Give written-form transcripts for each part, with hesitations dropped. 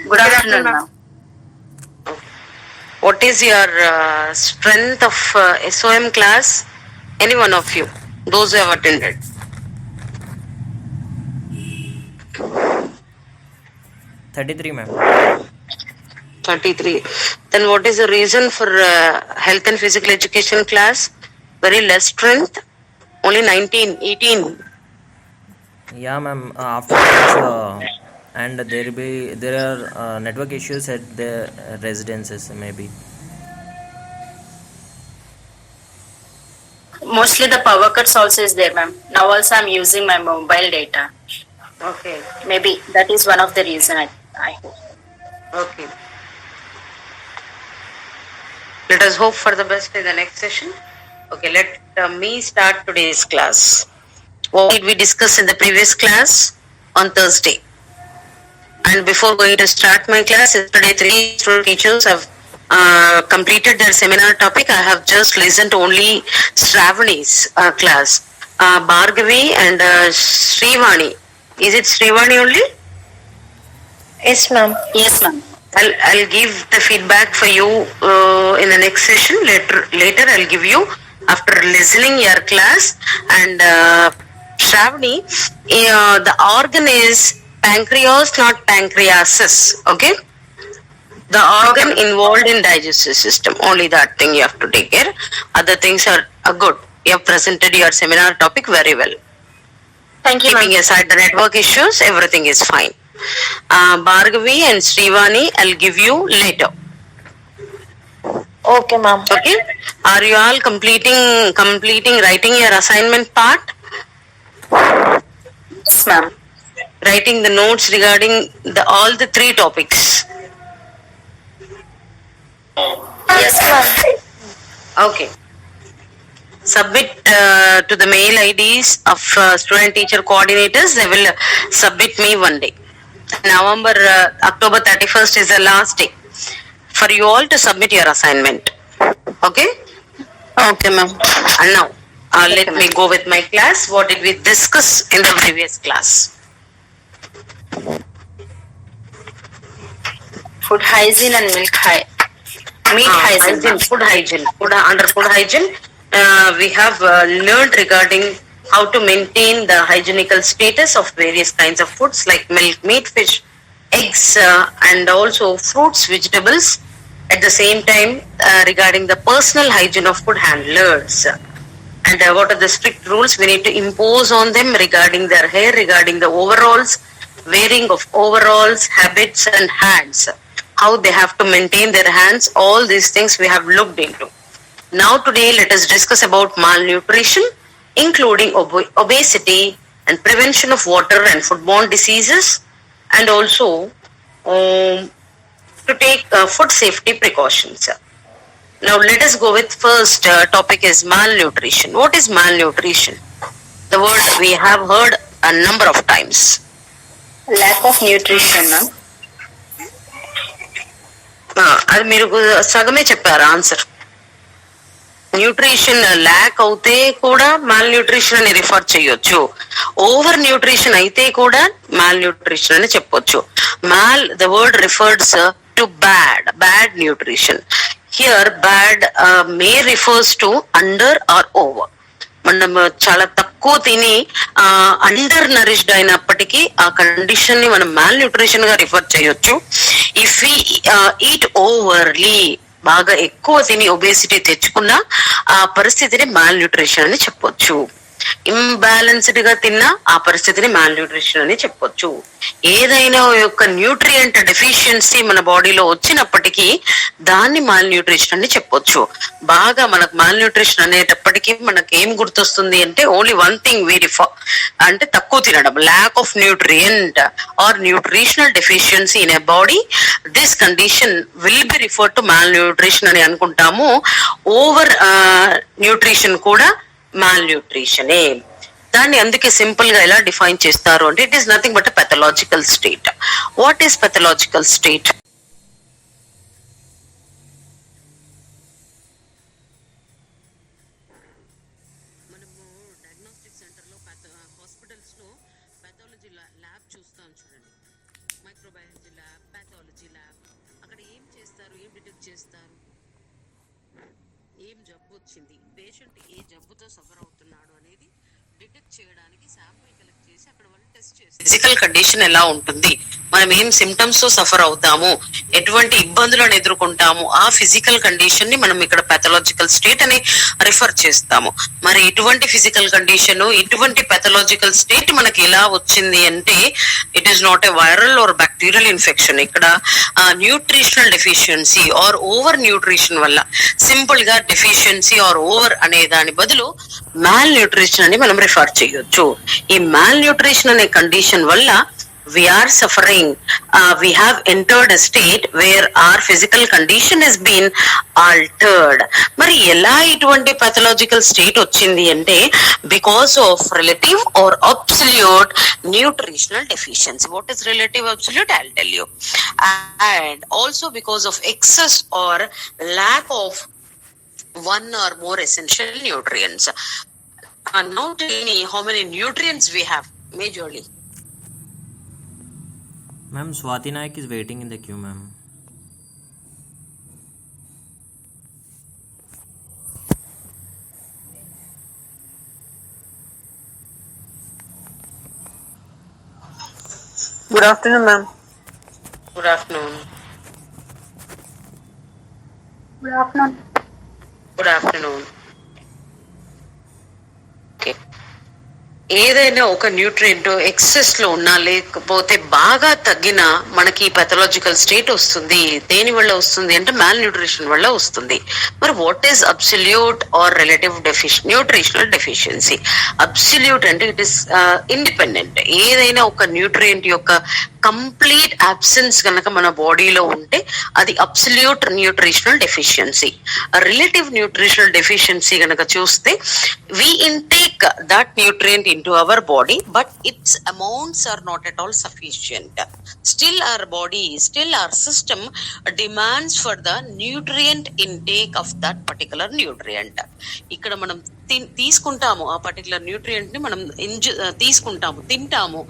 Good afternoon, ma'am. What is your strength of SOM class? Any one of you, those who have attended. 33, ma'am. 33. Then what is the reason for health and physical education class? Very less strength. Only 19, 18. Yeah, ma'am. After lunch, and there are network issues at the residences, maybe. Mostly the power cuts also is there, ma'am. Now also I'm using my mobile data. Okay. Maybe that is one of the reason I hope. Okay. Let us hope for the best in the next session. Okay, let me start today's class. What did we discuss in the previous class on Thursday? And before going to start my class, yesterday 3 student teachers have completed their seminar topic. I have just listened to only Shravani's class. Bhargavi and Srivani. Is it Srivani only? Yes, ma'am. Yes, ma'am. I'll give the feedback for you in the next session. Later I'll give you after listening your class. And Shravani, the organ is pancreas, not pancreasis. Okay. The organ involved in digestive system. Only that thing you have to take care. Other things are good. You have presented your seminar topic very well. Thank you, ma'am. Keeping aside the network issues, everything is fine. Bhargavi and Srivani, I'll give you later. Okay, ma'am. Okay. Are you all completing writing your assignment part? Yes, ma'am. Writing the notes regarding all the 3 topics. Yes, ma'am. Okay. Submit to the mail IDs of student teacher coordinators. They will submit me one day. October 31st is the last day for you all to submit your assignment. Okay? Okay, ma'am. And now, let me go with my class. What did we discuss in the previous class? Food hygiene and meat hygiene. Food hygiene. Under food hygiene, we have learned regarding how to maintain the hygienical status of various kinds of foods like milk, meat, fish, eggs, and also fruits, vegetables. At the same time, regarding the personal hygiene of food handlers. And what are the strict rules we need to impose on them regarding their hair, regarding the overalls, wearing of overalls, habits and hands. How they have to maintain their hands, all these things we have looked into. Now today let us discuss about malnutrition, including obesity and prevention of water and foodborne diseases, and also to take food safety precautions. Now let us go with first topic is malnutrition. What is malnutrition? The word we have heard a number of times. Lack of nutrition, ma'am. అది మీరు సగమే చెప్పారు answer. Nutrition lack అవుతే కూడా malnutrition అని refer చేయొచ్చు. Over nutrition అయితే కూడా మాల్ న్యూట్రిషన్ అని చెప్పొచ్చు. The word refers to bad nutrition. Here bad may refers to under or over. మనం చాలా తక్కువ తిని అండర్ నరిష్డ్ అయినప్పటికీ ఆ కండిషన్ ని మనం మాల్ న్యూట్రిషన్ గా రిఫర్ చేయొచ్చు. ఇఫ్ వి ఈట్ ఓవర్లీ, బాగా ఎక్కువ తిని ఒబేసిటీ తెచ్చుకున్న ఆ పరిస్థితిని మాల్ న్యూట్రిషన్ అని చెప్పొచ్చు. ఇంబ్యాలెన్స్డ్ గా తిన్నా ఆ పరిస్థితిని మాల్ న్యూట్రిషన్ అని చెప్పొచ్చు. ఏదైనా యొక్క న్యూట్రియంట్ డెఫిషియన్సీ మన బాడీలో వచ్చినప్పటికీ దాన్ని మాల్ న్యూట్రిషన్ అని చెప్పొచ్చు. బాగా మనకు మాల్ న్యూట్రిషన్ అనేటప్పటికీ మనకి ఏం గుర్తొస్తుంది అంటే ఓన్లీ వన్ థింగ్ అంటే తక్కువ తినడం, lack of nutrient or nutritional deficiency in a body. This condition will be refer to malnutrition అని అనుకుంటాము. ఓవర్ న్యూట్రిషన్ కూడా మాల్ న్యూట్రిషనే. దాన్ని అందుకే సింపుల్ గా ఎలా డిఫైన్ చేస్తారు అంటే it is nothing but pathological state. What is pathological state? మనము డయాగ్నోస్టిక్ సెంటర్ లో హాస్పిటల్స్ లో పెథాలజీ ల్యాబ్ చూస్తాం చూడండి. మైక్రోబయాలజీ ల్యాబ్, పెథాలజీ చేస్తారు, ఏం డిటెక్ట్ చేస్తారు? ఏం జబ్బు వచ్చింది, పేషెంట్ ఏ జబ్బుతో సఫర్ అవుతున్నాడు అనేది డిటెక్ట్ చేయడానికి శాంపుల్ కలెక్ట్ చేసి అక్కడ వాళ్ళు టెస్ట్ చేస్తారు. ఫిజికల్ కండిషన్ ఎలా ఉంటుంది, మనం ఏం సిమ్టమ్స్ తో సఫర్ అవుతాము, ఎటువంటి ఇబ్బందులను ఎదుర్కొంటాము, ఆ ఫిజికల్ కండిషన్ ని మనం ఇక్కడ పాథలాజికల్ స్టేట్ అని రిఫర్ చేస్తాము. మరి ఇటువంటి ఫిజికల్ కండిషన్, ఇటువంటి పాథలాజికల్ స్టేట్ మనకి ఎలా వచ్చింది అంటే it is not a viral or bacterial infection. ఇక్కడ nutritional deficiency or over nutrition వల్ల, సింపుల్ గా డెఫిషియన్సీ ఆర్ ఓవర్ అనే దాని బదులు మాల్ న్యూట్రిషన్ అని మనం రిఫర్ చేయొచ్చు. ఈ మాల్ న్యూట్రిషన్ అనే కండిషన్ వల్ల we are suffering, we have entered a state where our physical condition has been altered. మరి ఎలా ఇటువంటి pathological state వచ్చింది అంటే because of relative or absolute nutritional deficiency. What is relative absolute? I'll tell you. And also because of excess or lack of one or more essential nutrients. Now tell me how many nutrients we have majorly. Ma'am, Swathi Naik is waiting in the queue, ma'am. Good afternoon, ma'am. Good afternoon. Good afternoon. Good afternoon. Okay. ఏదైనా ఒక nutrient excess లో ఉన్నా లేకపోతే బాగా తగ్గినా మనకి pathological state వస్తుంది. దేని వల్ల వస్తుంది అంటే మాల్ న్యూట్రిషన్ వల్ల వస్తుంది. మరి what is absolute or relative nutritional deficiency? Absolute అంటే ఇట్ ఇస్ ఇండిపెండెంట్. ఏదైనా ఒక న్యూట్రియంట్ యొక్క కంప్లీట్ అబ్సెన్స్ కనుక మన బాడీలో ఉంటే అది absolute nutritional deficiency. Relative nutritional deficiency కనుక చూస్తే we intake that nutrient into our body, but its amounts are not at all sufficient. Still our body, still our system demands for the nutrient intake of that particular nutrient. ఇక్కడ మనం తీసుకుంటాము, ఆ particular nutrient ని మనం తీసుకుంటాము, తింటాము,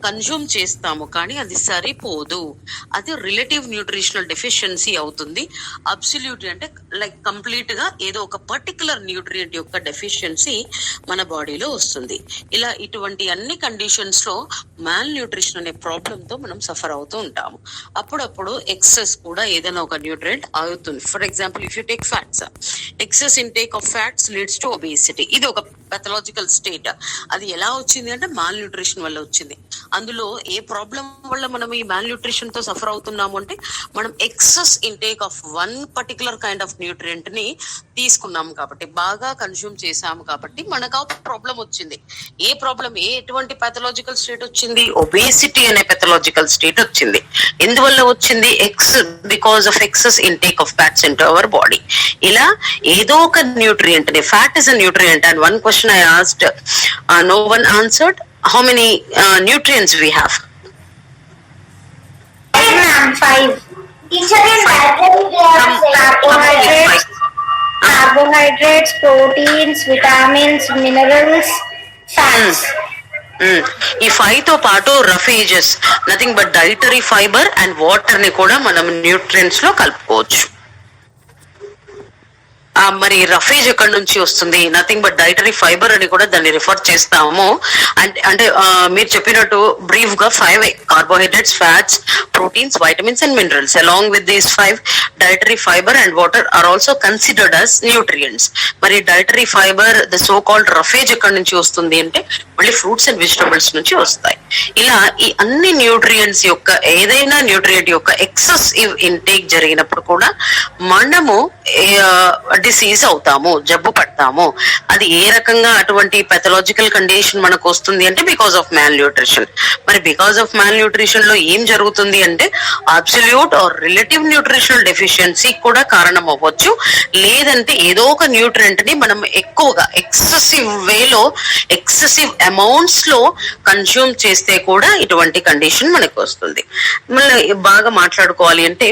consume చేస్తాము, కానీ అది సరిపోదు. అది రిలేటివ్ న్యూట్రిషనల్ డెఫిషియన్సీ అవుతుంది. అబ్సల్యూట్ అంటే లైక్ కంప్లీట్ గా ఏదో ఒక పర్టికులర్ న్యూట్రియంట్ యొక్క డెఫిషియన్సీ మన బాడీలో వస్తుంది. ఇలా ఇటువంటి అన్ని కండిషన్స్ లో మాల్ న్యూట్రిషన్ అనే ప్రాబ్లమ్ తో మనం సఫర్ అవుతూ ఉంటాము. అప్పుడప్పుడు ఎక్సెస్ కూడా ఏదైనా ఒక న్యూట్రియంట్ అవుతుంది. For example if you take fats, excess intake of fats leads to obesity. ఇది ఒక pathological state. అది ఎలా వచ్చింది అంటే మాల్ న్యూట్రిషన్ వల్ల వచ్చింది. అందులో ఏ ప్రాబ్లం వల్ల మనం ఈ మాల్ న్యూట్రిషన్ తో సఫర్ అవుతున్నాము అంటే మనం excess intake of one particular kind of nutrient ని తీసుకున్నాము కాబట్టి, బాగా కన్స్యూమ్ చేసాము కాబట్టి మనకు ఆ ప్రాబ్లం వచ్చింది. ఏ ప్రాబ్లం, ఎటువంటి పాథలాజికల్ స్టేట్ వచ్చింది? ఒబేసిటీ అనే పాథలాజికల్ స్టేట్ వచ్చింది. ఎందువల్ల వచ్చింది? Because of excess intake of fats in to our body. ఇలా ఏదో ఒక న్యూట్రియంట్ ని, fat is a nutrient, and one question I asked, no one answered. How many nutrients we have? 5. Teacher is carbohydrates, proteins, vitamins, minerals, fats. ఈ 5 తో పాటు roughages, nothing but dietary fibre and water ని కూడా మనం nutrients లో కలుపుకోవచ్చు. మరి roughage ఎక్కడి నుంచి వస్తుంది? నథింగ్ బట్ డైటరీ ఫైబర్ అని కూడా దాన్ని రిఫర్ చేస్తాము. అంటే మీరు చెప్పినట్టు బ్రీఫ్ గా 5 carbohydrates, fats, proteins, vitamins and minerals. Along with these 5 dietary fibre and water are also considered as nutrients. మరి dietary fibre, the so called roughage ఎక్కడి నుంచి వస్తుంది అంటే మళ్ళీ ఫ్రూట్స్ అండ్ వెజిటబుల్స్ నుంచి వస్తాయి. ఇలా ఈ అన్ని న్యూట్రియంట్స్ యొక్క, ఏదైనా న్యూట్రియంట్ యొక్క ఎక్సెసివ్ ఇంటేక్ జరిగినప్పుడు కూడా మనము డిసీజ్ అవుతాము, జబ్బు పడతాము. అది ఏ రకంగా అటువంటి పాథలాజికల్ కండిషన్ మనకు వస్తుంది అంటే బికాస్ ఆఫ్ మాల్ న్యూట్రిషన్. మరి బికాస్ ఆఫ్ మాల్ న్యూట్రిషన్ లో ఏం జరుగుతుంది అంటే absolute or relative nutritional deficiency కూడా కారణం అవ్వచ్చు. లేదంటే ఏదో ఒక న్యూట్రియంట్ ని మనం ఎక్కువగా ఎక్సెసివ్ వేలో, ఎక్సెసివ్ అమౌంట్స్ లో కన్స్యూమ్ చేస్తే కూడా ఇటువంటి కండిషన్ మనకు వస్తుంది. మళ్ళీ బాగా మాట్లాడుకోవాలి అంటే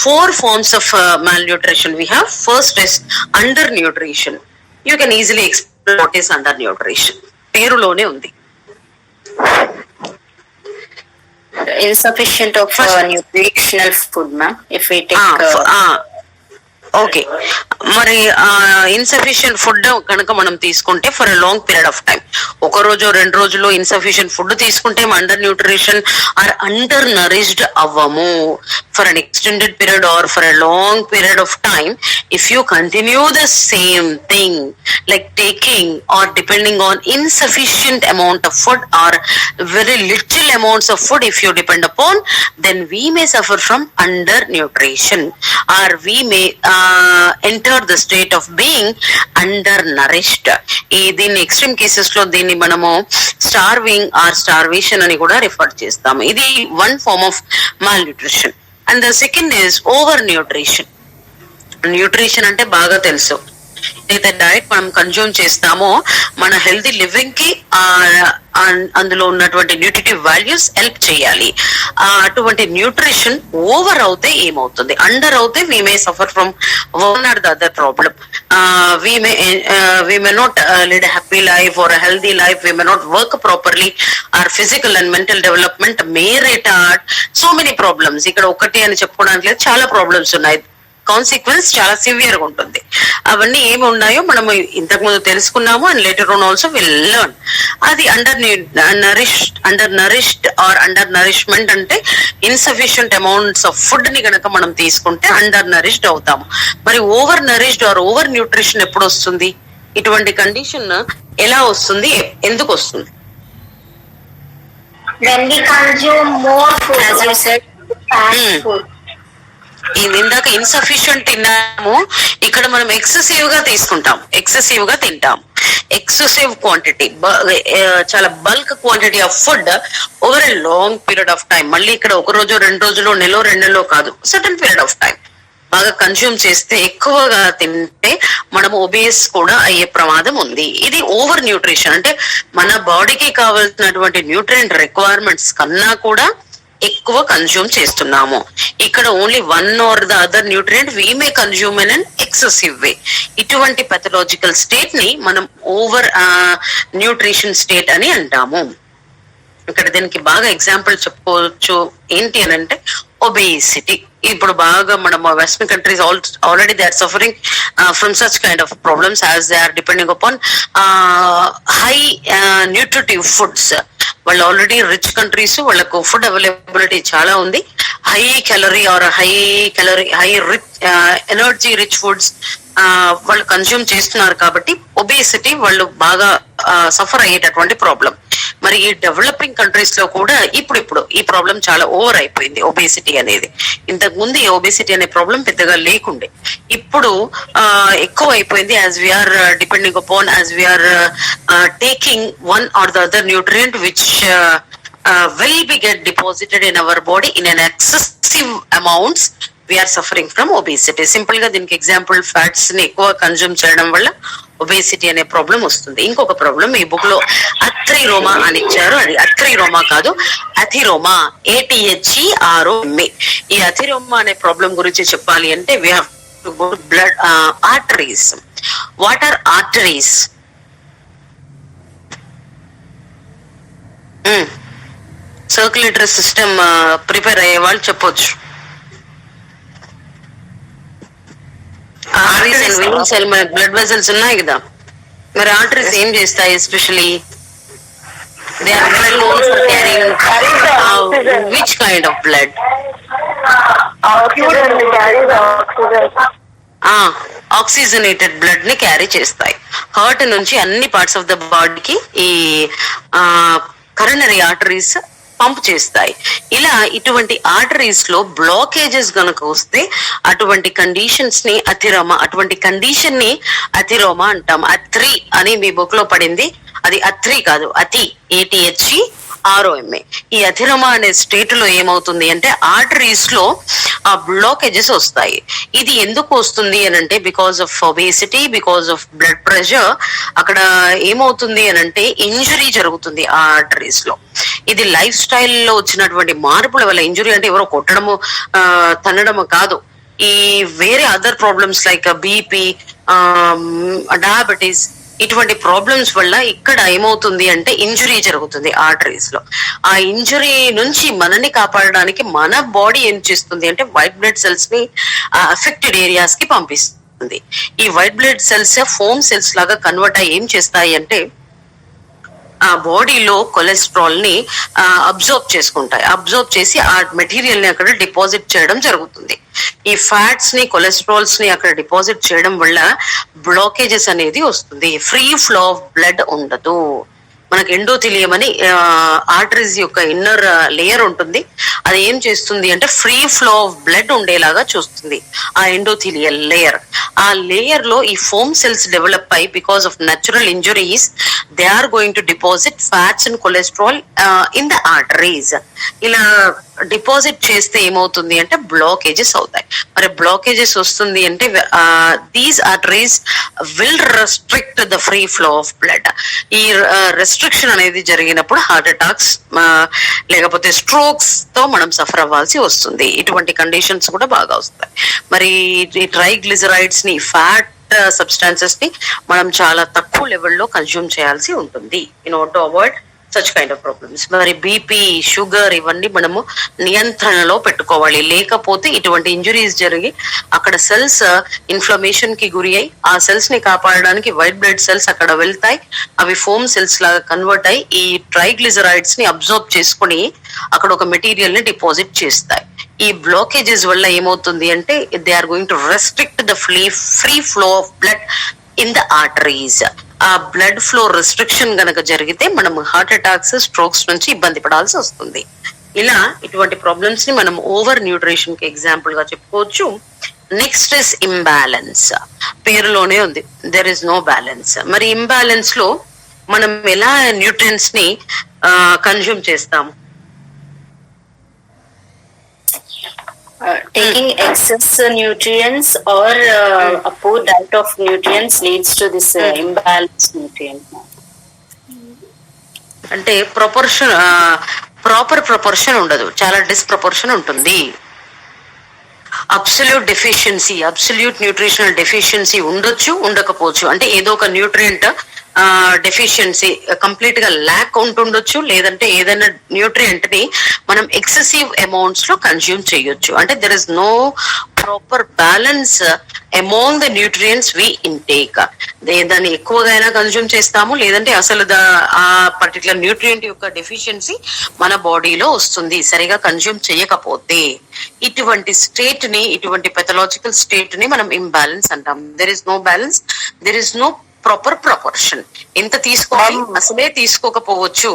4 forms of malnutrition we have. First is undernutrition. You can easily explain what is undernutrition. పేరులోనే ఉంది. insufficient of nutritional food, ma'am. If we take okay, మరి ఇన్సఫిషియంట్ ఫుడ్ కనుక మనం తీసుకుంటే for a long period of time, ఒక రోజు 2 రోజులు insufficient food తీసుకుంటే under nutrition or under nourished అవ్వము. For an extended period or for a long period of time, if you continue the same thing like taking or depending on insufficient amount of food or very little amounts of food, if you depend upon, then we may suffer from undernutrition, or we may enter the state of being undernourished. దీన్ని extreme cases లో దీన్ని మనము starving are starvation అని కూడా refer చేస్తాము. ఇది one form of malnutrition. And the second is over nutrition. Nutrition అంటే బాగా తెలుసు, ఏదైతే డైట్ మనం కన్జ్యూమ్ చేస్తామో మన హెల్తీ లివింగ్ కి అందులో ఉన్నటువంటి న్యూట్రిటివ్ వాల్యూస్ హెల్ప్ చేయాలి. అటువంటి న్యూట్రిషన్ ఓవర్ అవుతే ఏమవుతుంది, అండర్ అవుతే we may suffer from one or the other problem. we may not lead a happy life or a healthy life. We may not work properly. Our physical and mental development may retard. So many problems. ఇక్కడ ఒకటి అని చెప్పుకోవడానికి లేదు, చాలా problems ఉన్నాయి. Consequence చాలా severe గా ఉంటుంది. అవన్నీ ఏమి ఉన్నాయో మనం ఇంతకు ముందు తెలుసుకున్నాము, and later on also will learn. అది under nourished or under nourishment అంటే ఇన్సఫిషియంట్ అమౌంట్స్ ఆఫ్ ఫుడ్ ని కనుక మనం తీసుకుంటే అండర్ నరిష్డ్ అవుతాము. మరి over nourished or over nutrition ఎప్పుడు వస్తుంది, ఇటువంటి కండిషన్ ఎలా వస్తుంది, ఎందుకు వస్తుంది? When we consume more food, as you said, fast food. ఇందాక ఇన్సఫిషియంట్ తిన్నాము, ఇక్కడ మనం ఎక్సెసివ్ గా తీసుకుంటాం, ఎక్సెసివ్ గా తింటాం. ఎక్సెసివ్ క్వాంటిటీ, చాలా bulk quantity of food over a long period of time. మళ్ళీ ఇక్కడ ఒక రోజు 2 రోజులు, నెలలో 2 నెలలో కాదు, సర్టన్ పీరియడ్ ఆఫ్ టైం బాగా కన్జ్యూమ్ చేస్తే, ఎక్కువగా తింటే మనం ఒబేస్ కూడా అయ్యే ప్రమాదం ఉంది. ఇది ఓవర్ న్యూట్రిషన్. అంటే మన బాడీకి కావాల్సినటువంటి న్యూట్రియంట్ రిక్వైర్మెంట్స్ కన్నా కూడా ఎక్కువ కన్జ్యూమ్ చేస్తున్నాము. ఇక్కడ only one or the other nutrient we may consume in an excessive way. ఇటువంటి పెథలాజికల్ స్టేట్ ని మనం ఓవర్ న్యూట్రిషన్ స్టేట్ అని అంటాము. ఇక్కడ దీనికి బాగా ఎగ్జాంపుల్ చెప్పుకోవచ్చు. ఏంటి అని అంటే ఒబేసిటీ. ఇప్పుడు బాగా మనం western countries already they are suffering from such kind of problems as they are depending upon high nutritive foods. వాళ్ళు ఆల్రెడీ రిచ్ కంట్రీస్, వాళ్ళకు ఫుడ్ అవైలబిలిటీ చాలా ఉంది. High calorie or high rich energy rich foods వాళ్ళు consume చేస్తున్నారు కాబట్టి obesity వాళ్ళు బాగా suffer అయ్యేటటువంటి ప్రాబ్లం. మరి ఈ డెవలపింగ్ కంట్రీస్ లో కూడా ఇప్పుడు ఈ ప్రాబ్లం చాలా ఓవర్ అయిపోయింది, ఒబేసిటీ అనేది. ఇంతకు ముందు ఈ ఒబేసిటీ అనే ప్రాబ్లం పెద్దగా లేకుండే, ఇప్పుడు ఎక్కువ అయిపోయింది. As we are depending upon, as we are taking one or the other nutrient which will be get deposited in our body in an excessive amounts, we are suffering from obesity. Simple గా దీనికి example, fats ని ఎక్కువ consume చేయడం వల్ల obesity అనే problem వస్తుంది. ఇంకొక problem ఈ బుక్ లో అథ్రిరోమా అని ఇచ్చారు. అది అథ్రిరోమా కాదు, అథిరోమా, ATHEROMA. ఈ అథిరోమా అనే ప్రాబ్లం గురించి చెప్పాలి అంటే we have to go to blood arteries. What are arteries? Circulatory system prepare అయ్యే వాళ్ళు చెప్పొచ్చు. ఆర్టరీస్ అండ్ వెయిన్స్, మనకి బ్లడ్ వెజల్స్ ఉన్నాయి కదా, మరి ఆర్టరీస్ ఏం చేస్తాయి? Especially they are known for carrying which kind of blood? Oxygenated blood ని క్యారీ చేస్తాయి. హార్ట్ నుంచి అన్ని పార్ట్స్ ఆఫ్ ద బాడీకి ఈ కరోనరీ ఆర్టరీస్ పంప్ చేస్తాయి. ఇలా ఇటువంటి ఆర్టరీస్ లో బ్లాకేజెస్ గనుక వస్తే అటువంటి కండిషన్స్ ని అథిరోమా, అటువంటి కండిషన్ ని అథిరోమా అంటాం. అథ్రి అని మీ బుక్ లో పడింది, అది అథ్రి కాదు, అతి, ATHEROMA. ఈ అథిరోమా అనే స్టేట్ లో ఏమవుతుంది అంటే ఆర్టరీస్ లో ఆ బ్లాకేజెస్ వస్తాయి. ఇది ఎందుకు వస్తుంది అని అంటే because of obesity, because of blood pressure. అక్కడ ఏమవుతుంది అని అంటే ఇంజురీ జరుగుతుంది ఆ ఆర్టరీస్ లో. ఇది లైఫ్ స్టైల్లో వచ్చినటువంటి మార్పుల వల్ల. ఇంజురీ అంటే ఎవరో కొట్టడము తన్నడము కాదు, ఈ వేరే other problems like BP, diabetes, ఇటువంటి ప్రాబ్లమ్స్ వల్ల ఇక్కడ ఏమవుతుంది అంటే ఇంజురీ జరుగుతుంది ఆర్టరీస్ లో. ఆ ఇంజురీ నుంచి మనని కాపాడడానికి మన బాడీ ఏం చేస్తుంది అంటే వైట్ బ్లడ్ సెల్స్ ని అఫెక్టెడ్ ఏరియాస్ కి పంపిస్తుంది. ఈ white blood cells foam cells లాగా కన్వర్ట్ అయ్యి ఏం చేస్తాయి అంటే ఆ బాడీలో కొలెస్ట్రాల్ ని అబ్జర్వ్ చేసుకుంటాయి. అబ్జర్వ్ చేసి ఆ మెటీరియల్ ని అక్కడ డిపాజిట్ చేయడం జరుగుతుంది. ఈ ఫ్యాట్స్ ని కొలెస్ట్రాల్స్ ని అక్కడ డిపాజిట్ చేయడం వల్ల బ్లాకేజెస్ అనేది వస్తుంది. ఫ్రీ ఫ్లో ఆఫ్ బ్లడ్ ఉండదు. మనకు ఎండోథీలియం అని ఆర్టరీస్ యొక్క ఇన్నర్ లేయర్ ఉంటుంది. అది ఏం చేస్తుంది అంటే ఫ్రీ ఫ్లో ఆఫ్ బ్లడ్ ఉండేలాగా చూస్తుంది ఆ ఎండోథీలియల్ లేయర్. ఆ లేయర్ లో ఈ ఫోమ్ సెల్స్ డెవలప్ అయ్యి because of natural injuries they are going to deposit fats and cholesterol in the arteries. ఇలా డిపాజిట్ చేస్తే ఏమవుతుంది అంటే బ్లాకేజెస్ అవుతాయి. మరి బ్లాకేజెస్ వస్తుంది అంటే these arteries will restrict the free flow of blood. ఈ రెస్ట్రిక్షన్ అనేది జరిగినప్పుడు హార్ట్ అటాక్స్ లేకపోతే స్ట్రోక్స్ తో మనం సఫర్ అవ్వాల్సి వస్తుంది. ఇటువంటి కండిషన్స్ కూడా బాగా వస్తాయి. మరి ఈ ట్రైగ్లిజరైడ్స్ ని ఫ్యాట్ సబ్స్టాన్సెస్ ని మనం చాలా తక్కువ లెవెల్లో కన్స్యూమ్ చేయాల్సి ఉంటుంది in order to avoid such kind of problems. మరి బీపీ, షుగర్ ఇవన్నీ మనము నియంత్రణలో పెట్టుకోవాలి. లేకపోతే ఇటువంటి ఇంజురీస్ జరిగి అక్కడ సెల్స్ ఇన్ఫ్లమేషన్ కి గురి అయి ఆ సెల్స్ ని కాపాడడానికి వైట్ బ్లడ్ సెల్స్ అక్కడ వెళ్తాయి. అవి ఫోమ్ సెల్స్ లాగా కన్వర్ట్ అయ్యి ఈ ట్రైగ్లిజరైడ్స్ ని అబ్జర్వ్ చేసుకుని అక్కడ ఒక మెటీరియల్ ని డిపాజిట్ చేస్తాయి. ఈ బ్లాకేజెస్ వల్ల ఏమవుతుంది అంటే they are going to restrict the free flow of blood in the arteries. ఆ బ్లడ్ ఫ్లో రెస్ట్రిక్షన్ గనక జరిగితే మనం హార్ట్ అటాక్స్, స్ట్రోక్స్ నుంచి ఇబ్బంది పడాల్సి వస్తుంది. ఇలా ఇటువంటి ప్రాబ్లమ్స్ ని మనం ఓవర్ న్యూట్రిషన్ కి ఎగ్జాంపుల్ గా చెప్పుకోవచ్చు. Next is imbalance. పేరులోనే ఉంది, దెర్ ఇస్ నో బ్యాలెన్స్. మరి ఇంబ్యాలెన్స్ లో మనం ఎలా న్యూట్రియన్స్ ని కన్జ్యూమ్ చేస్తాము? Taking excess nutrients or a poor diet of nutrients leads to this imbalanced nutrient. అంటే ప్రాపర్ ప్రొపోర్షన్ ఉండదు, చాలా డిస్ప్రపోర్షన్ ఉంటుంది. అబ్సల్యూట్ న్యూట్రిషనల్ డెఫిషియన్సీ ఉండొచ్చు, ఉండకపోవచ్చు. అంటే ఏదో ఒక న్యూట్రియంట్ డెఫిషియన్సీ కంప్లీట్ గా ల్యాక్ ఉంటుండొచ్చు, లేదంటే ఏదైనా న్యూట్రియంట్ ని మనం ఎక్సెసివ్ అమౌంట్స్ లో కన్స్యూమ్ చేయొచ్చు. అంటే there is no proper balance among the nutrients we intake. దాన్ని ఎక్కువగా అయినా కన్స్యూమ్ చేస్తాము, లేదంటే అసలు ఆ పర్టికులర్ న్యూట్రియంట్ యొక్క డెఫిషియన్సీ మన బాడీలో వస్తుంది సరిగా కన్స్యూమ్ చేయకపోతే. ఇటువంటి స్టేట్ ని, ఇటువంటి పెథలాజికల్ స్టేట్ ని మనం ఇంబ్యాలెన్స్ అంటాం. There is no balance, there is no proper proportion. ఎంత తీసుకోవాలి అసలే తీసుకోకపోవచ్చు,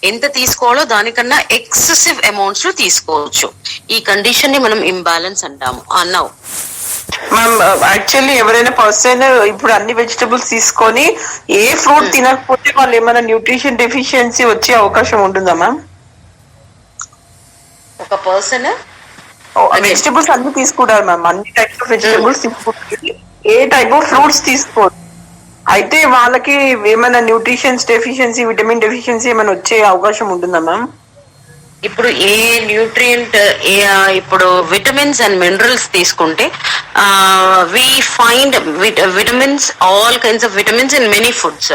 ఎంత తీసుకోవాలో దానికన్నా ఎక్సెసివ్ అమౌంట్స్ లో తీసుకోవచ్చు. ఈ కండిషన్ ని మనం ఇంబ్యాలెన్స్ అంటాము. అన్నావు మ్యామ్, యాక్చువల్లీ ఎవరైనా పర్సన్ ఇప్పుడు అన్ని వెజిటబుల్స్ తీసుకొని ఏ ఫ్రూట్ తినకపోతే వాళ్ళు ఏమైనా న్యూట్రిషన్ డెఫిషియన్సీ వచ్చే అవకాశం ఉంటుందా మ్యామ్? ఒక పర్సన్ వెజిటబుల్స్ అన్ని తీసుకుంటారు మ్యామ్, అన్ని టైప్స్ ఆఫ్ వెజిటబుల్స్ తీసుకుంటారు, ఏ టైప్ ఆఫ్ ఫ్రూట్స్ తీసుకోరు. అయితే వాళ్ళకి ఏమైనా న్యూట్రిషన్స్ డెఫిషియన్సీ, విటమిన్ డెఫిషియన్సీ ఏమైనా వచ్చే అవకాశం ఉంటుందా మ్యామ్? ఇప్పుడు ఏ న్యూట్రియంట్, ఇప్పుడు విటమిన్స్ అండ్ మినరల్స్ తీసుకుంటే we find vitamins, all kinds of vitamins in many foods.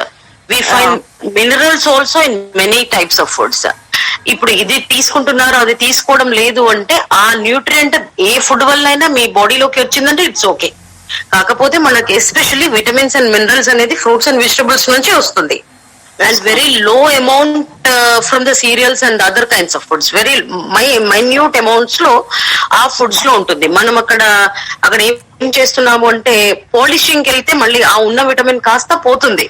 We find minerals also in many types of foods. ఇప్పుడు ఇది తీసుకుంటున్నారు, అది తీసుకోవడం లేదు అంటే ఆ న్యూట్రియంట్ ఏ ఫుడ్ వల్ల అయినా మీ బాడీలోకి వచ్చిందంటే ఇట్స్ ఓకే. కాకపోతే మనకి ఎస్పెషల్లీ విటమిన్స్ అండ్ మినరల్స్ అనేది ఫ్రూట్స్ అండ్ వెజిటబుల్స్ నుంచి వస్తుంది. And very low amount from the serials and other kinds of foods. Very minute amounts లో ఆ ఫుడ్స్ లో ఉంటుంది. మనం అక్కడ ఏం చేస్తున్నాము అంటే పాలిషింగ్ కి వెళ్తే మళ్ళీ ఆ ఉన్న విటమిన్ కాస్త పోతుంది.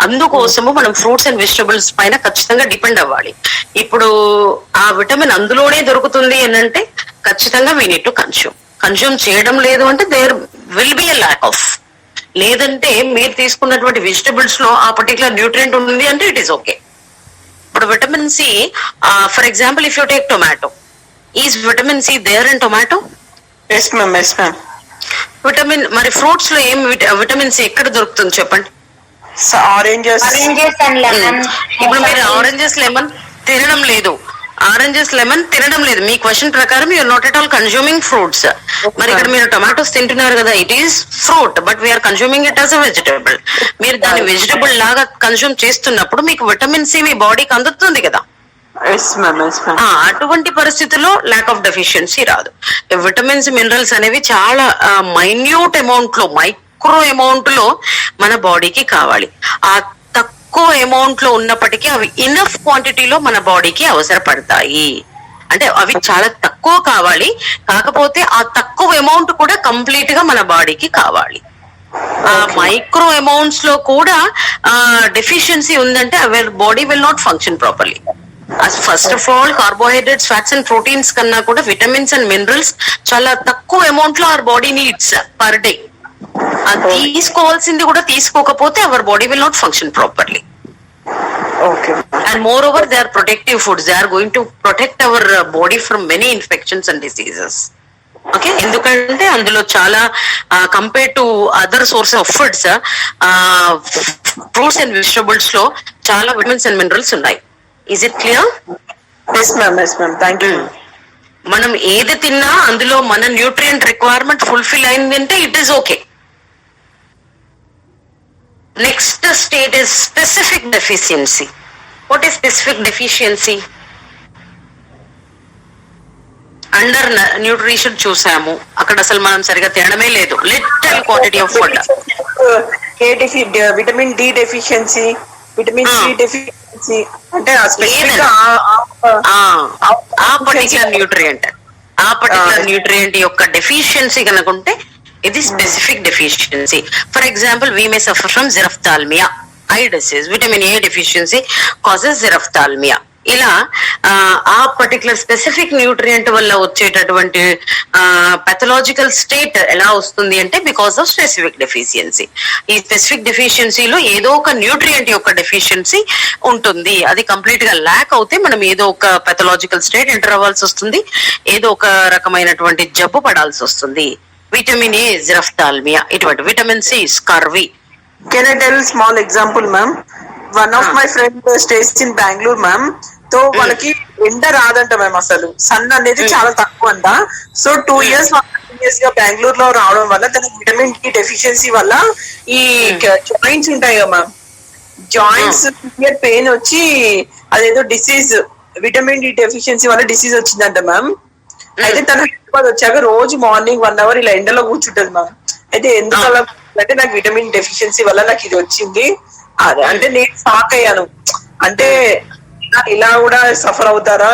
అందుకోసము మనం ఫ్రూట్స్ అండ్ వెజిటబుల్స్ పైన ఖచ్చితంగా డిపెండ్ అవ్వాలి. ఇప్పుడు ఆ విటమిన్ అందులోనే దొరుకుతుంది అని అంటే ఖచ్చితంగా వీ నీడ్ టు కన్స్యూమ్ చేయడం లేదు అంటే there will be a lack of. లేదంటే మీరు తీసుకున్నటువంటి వెజిటబుల్స్ లో ఆ పర్టికులర్ న్యూట్రియంట్ ఉంది అంటే ఇట్ ఈస్ ఓకే. ఇప్పుడు vitamin C, for example if you take tomato, is vitamin C there in tomato? Yes ma'am, yes ma'am. Vitamin, మరి fruits లో ఏం విటమిన్ సి ఎక్కడ దొరుకుతుంది చెప్పండి? Oranges and lemon. ఇప్పుడు మీరు ఆరెంజెస్, లెమన్ తినడం లేదు, ఆరెంజెస్ లెమన్ తినడం లేదు. మీ క్వశ్చన్ ప్రకారం you are not at all consuming fruits. మరి ఇక్కడ మీరు టొమాటోస్ తింటున్నారు కదా, it is fruit but we are consuming it as a vegetable. మీరు దాన్ని వెజిటేబుల్ లాగా కన్స్యూమ్ చేస్తున్నప్పుడు మీకు విటమిన్ సి మీ బాడీకి అందుతుంది కదా. అటువంటి పరిస్థితుల్లో ల్యాక్ ఆఫ్ డెఫిషియన్సీ రాదు. విటమిన్స్ మినరల్స్ అనేవి చాలా మైన్యూట్ అమౌంట్ లో, మైక్రో అమౌంట్ లో మన బాడీకి కావాలి. ఆ తక్కువ అమౌంట్ లో ఉన్నప్పటికీ అవి ఇనఫ్ క్వాంటిటీలో మన బాడీకి అవసరపడతాయి. అంటే అవి చాలా తక్కువ కావాలి, కాకపోతే ఆ తక్కువ అమౌంట్ కూడా కంప్లీట్ గా మన బాడీకి కావాలి. ఆ మైక్రో అమౌంట్స్ లో కూడా డెఫిషియన్సీ ఉందంటే our body will not function properly. First of all carbohydrates, fats and proteins కన్నా కూడా విటమిన్స్ అండ్ మినరల్స్ చాలా తక్కువ అమౌంట్ లో our body needs per day. తీసుకోవాల్సింది కూడా తీసుకోకపోతే our body will not function properly. And moreover they are protective foods. They are going to protect our body from many infections and diseases. Okay, ఎందుకంటే అందులో చాలా compare to other source of foods, fruits and vegetables లో చాలా vitamins and minerals ఉన్నాయి. Is it clear? మనం ఏది తిన్నా అందులో మన న్యూట్రియంట్ రిక్వైర్మెంట్ ఫుల్ఫిల్ అయింది అంటే it is okay. Next state is specific deficiency. What is specific deficiency? Under nutrition చూసాము, అక్కడ అసలు మనం సరిగా తినడమే లేదు. Little quantity of food. Vitamin D deficiency, vitamin C deficiency అంటే ఆ పర్టికులర్ న్యూట్రియంట్ యొక్క డెఫిషియన్సీ కనుకుంటే ఇది specific deficiency. For example, we may suffer from xerophthalmia, eye disease. Vitamin A deficiency causes xerophthalmia. ఇలా ఆ పర్టికులర్ స్పెసిఫిక్ న్యూట్రియంట్ వల్ల వచ్చేటటువంటి pathological state ఎలా వస్తుంది అంటే బికాస్ ఆఫ్ స్పెసిఫిక్ డెఫిషియన్సీ. ఈ స్పెసిఫిక్ డెఫిషియన్సీలో ఏదో ఒక న్యూట్రియంట్ యొక్క డెఫిషియన్సీ ఉంటుంది. అది కంప్లీట్ గా ల్యాక్ అవుతే మనం ఏదో ఒక పెథలాజికల్ స్టేట్ ఎంటర్ అవ్వాల్సి వస్తుంది, ఏదో ఒక రకమైనటువంటి జబ్బు పడాల్సి వస్తుంది. విటమిన్ ఏ జిరఫ్థాల్మియా, ఇటువంటి vitamin C scurvy. Can I tell small example, ma'am? One of my friend stays in Bangalore, ma'am. So వాళ్ళకి ఎండ రాదంట మ్యామ్, అసలు సన్ అనేది చాలా తక్కువ అంట. సో 2 years గా బెంగళూరు లో రావడం వల్ల తనకి విటమిన్ డి డెఫిషియన్సీ వల్ల ఈ జాయింట్స్ ఉంటాయి కదా మ్యామ్, జాయింట్స్ పెయిన్ వచ్చి అదేదో డిసీజ్, విటమిన్ డి డెఫిషియన్సీ వల్ల డిసీజ్ వచ్చిందంట మ్యామ్. అయితే తన హైదరాబాద్ వచ్చాక రోజు మార్నింగ్ 1 hour ఇలా ఎండలో కూర్చుంటది మ్యామ్. అయితే ఎందుకు అలా అంటే నాకు విటమిన్ డెఫిషియన్సీ వల్ల నాకు ఇది వచ్చింది. అదే అంటే నేను షాక్ అయ్యాను. అంటే ఇలా కూడా సఫర్ అవుతారా,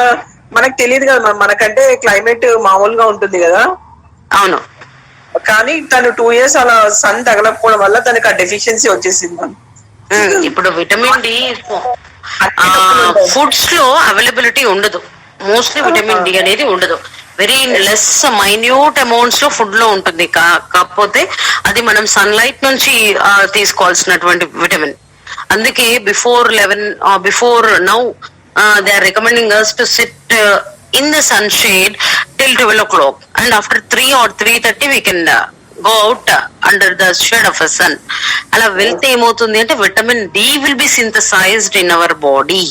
మనకు తెలియదు కదా మ్యామ్, మనకంటే క్లైమేట్ మామూలుగా ఉంటుంది కదా. అవును, కానీ తను 2 years అలా సన్ తగలకపోవడం వల్ల తనకు ఆ డెఫిషియన్సీ వచ్చేసింది మ్యామ్. ఇప్పుడు విటమిన్ డి ఫుడ్స్ లో అవైలబిలిటీ ఉండదు. మోస్ట్లీ విటమిన్ డి అనేది ఉండదు. వెరీ లెస్ మైన్యూట్ అమౌంట్స్ లో ఫుడ్ లో ఉంటుంది. కాకపోతే అది మనం సన్లైట్ నుంచి తీసుకోవాల్సినటువంటి విటమిన్. అందుకే before now they are recommending us to sit in the sunshade till 12 o'clock, and after 3 or 3:30 we can go out under the shade of a sun. అలా వెళ్తే ఏమవుతుంది అంటే vitamin D will be synthesized in our body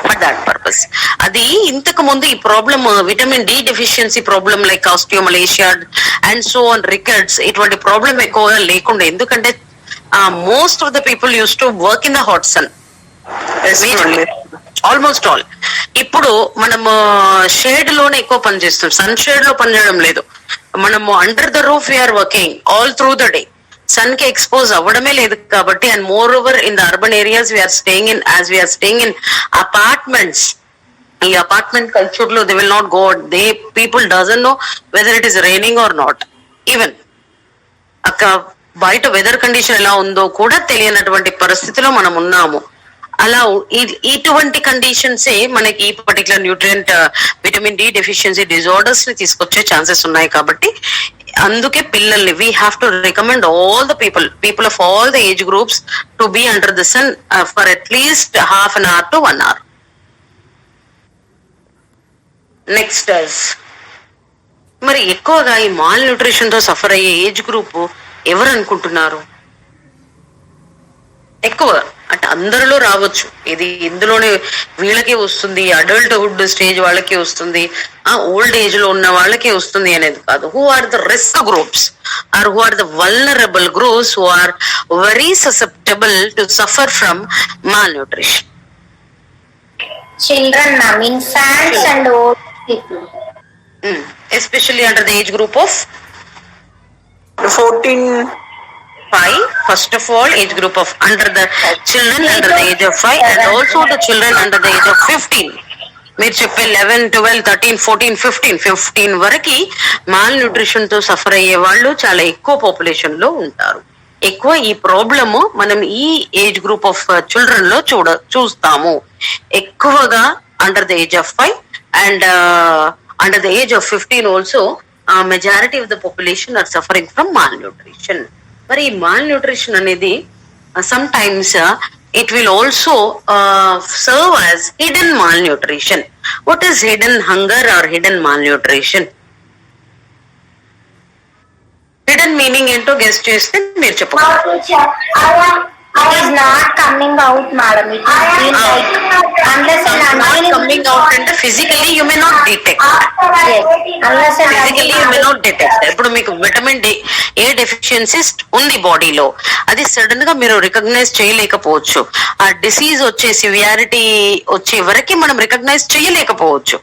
for that purpose. అది ఇంతకు ముందు ఈ problem, vitamin D deficiency problem like osteomalacia and so on, rickets, ఇటువంటి problem ఎక్కువగా లేకుండా. ఎందుకంటే most of the people use to work in the hot sun, almost all. ఇప్పుడు మనము షేడ్ లోనే ఎక్కువ పనిచేస్తాం, సన్ షేడ్ లో పనిచేయడం లేదు. మనము under the roof we are working all through the day, sun కి ఎక్స్పోజ్ అవ్వడమే లేదు కాబట్టి. And moreover in the urban areas we are staying in, as we are staying in apartments. ఈ అపార్ట్మెంట్ కల్చర్ లో they will not go out. They people doesn't know weather it is raining or not. Even బయట weather condition ఎలా ఉందో కూడా తెలియనటువంటి పరిస్థితిలో మనం ఉన్నాము. అలా ఇటువంటి కండిషన్సే మనకి ఈ particular nutrient vitamin D deficiency disorders ని తీసుకొచ్చే ఛాన్సెస్ ఉన్నాయి. కాబట్టి అందుకే పిల్లల్ని we have to recommend all the people of all the age groups to be under the sun for at least ½ an hour to 1 hour. Next, మరి ఎక్కువగా ఈ malnutrition తో సఫర్ అయ్యే ఏజ్ గ్రూప్ ఎవరు అనుకుంటున్నారు? ఎక్కువ అందరిలో రావచ్చు. ఇది ఇందులోనే వీళ్ళకే వస్తుంది, అడల్ట్హుడ్ స్టేజ్ వాళ్ళకే వస్తుంది, ఓల్డ్ ఏజ్ లో ఉన్న వాళ్ళకే వస్తుంది అనేది కాదు. Who are the risk groups or who are the vulnerable groups who are very susceptible to suffer from malnutrition? Children, ma'am, infants and old people. Especially under the age group of 14. 5. First of all, age group of under the children under the age of 5 and also the children under the age of 15. మీరు చెప్పే 11, 12, 13, 14, 15 వరకు mall nutrition తో suffer అయ్యే వాళ్ళు చాలా ఎక్కువ population లో ఉంటారు. ఎక్కువ ఈ ప్రాబ్లము మనం ఈ ఏజ్ గ్రూప్ ఆఫ్ చిల్డ్రన్ లో చూస్తాము. ఎక్కువగా under the age of 5 and under the age of 15 also majority of the population are suffering from malnutrition. మరి ఈ మాల్ న్యూట్రిషన్ అనేది sometimes it will also serve as hidden malnutrition. What is hidden hunger or hidden malnutrition? Hidden meaning ఏంటో guess చేస్తే మీరు చెప్పగలరు. It is not coming out, madam. It is been like unless and Not until coming out and physically you may not detect. yes, unless and Physically you may not detect. ఇప్పుడు మీకు vitamin A deficiencies ఉంది బాడీలో, అది sudden గా మీరు recognise చేయలేకపోవచ్చు. ఆ disease వచ్చే సివియారిటీ వచ్చే వరకు మనం రికగ్నైజ్ చేయలేకపోవచ్చు.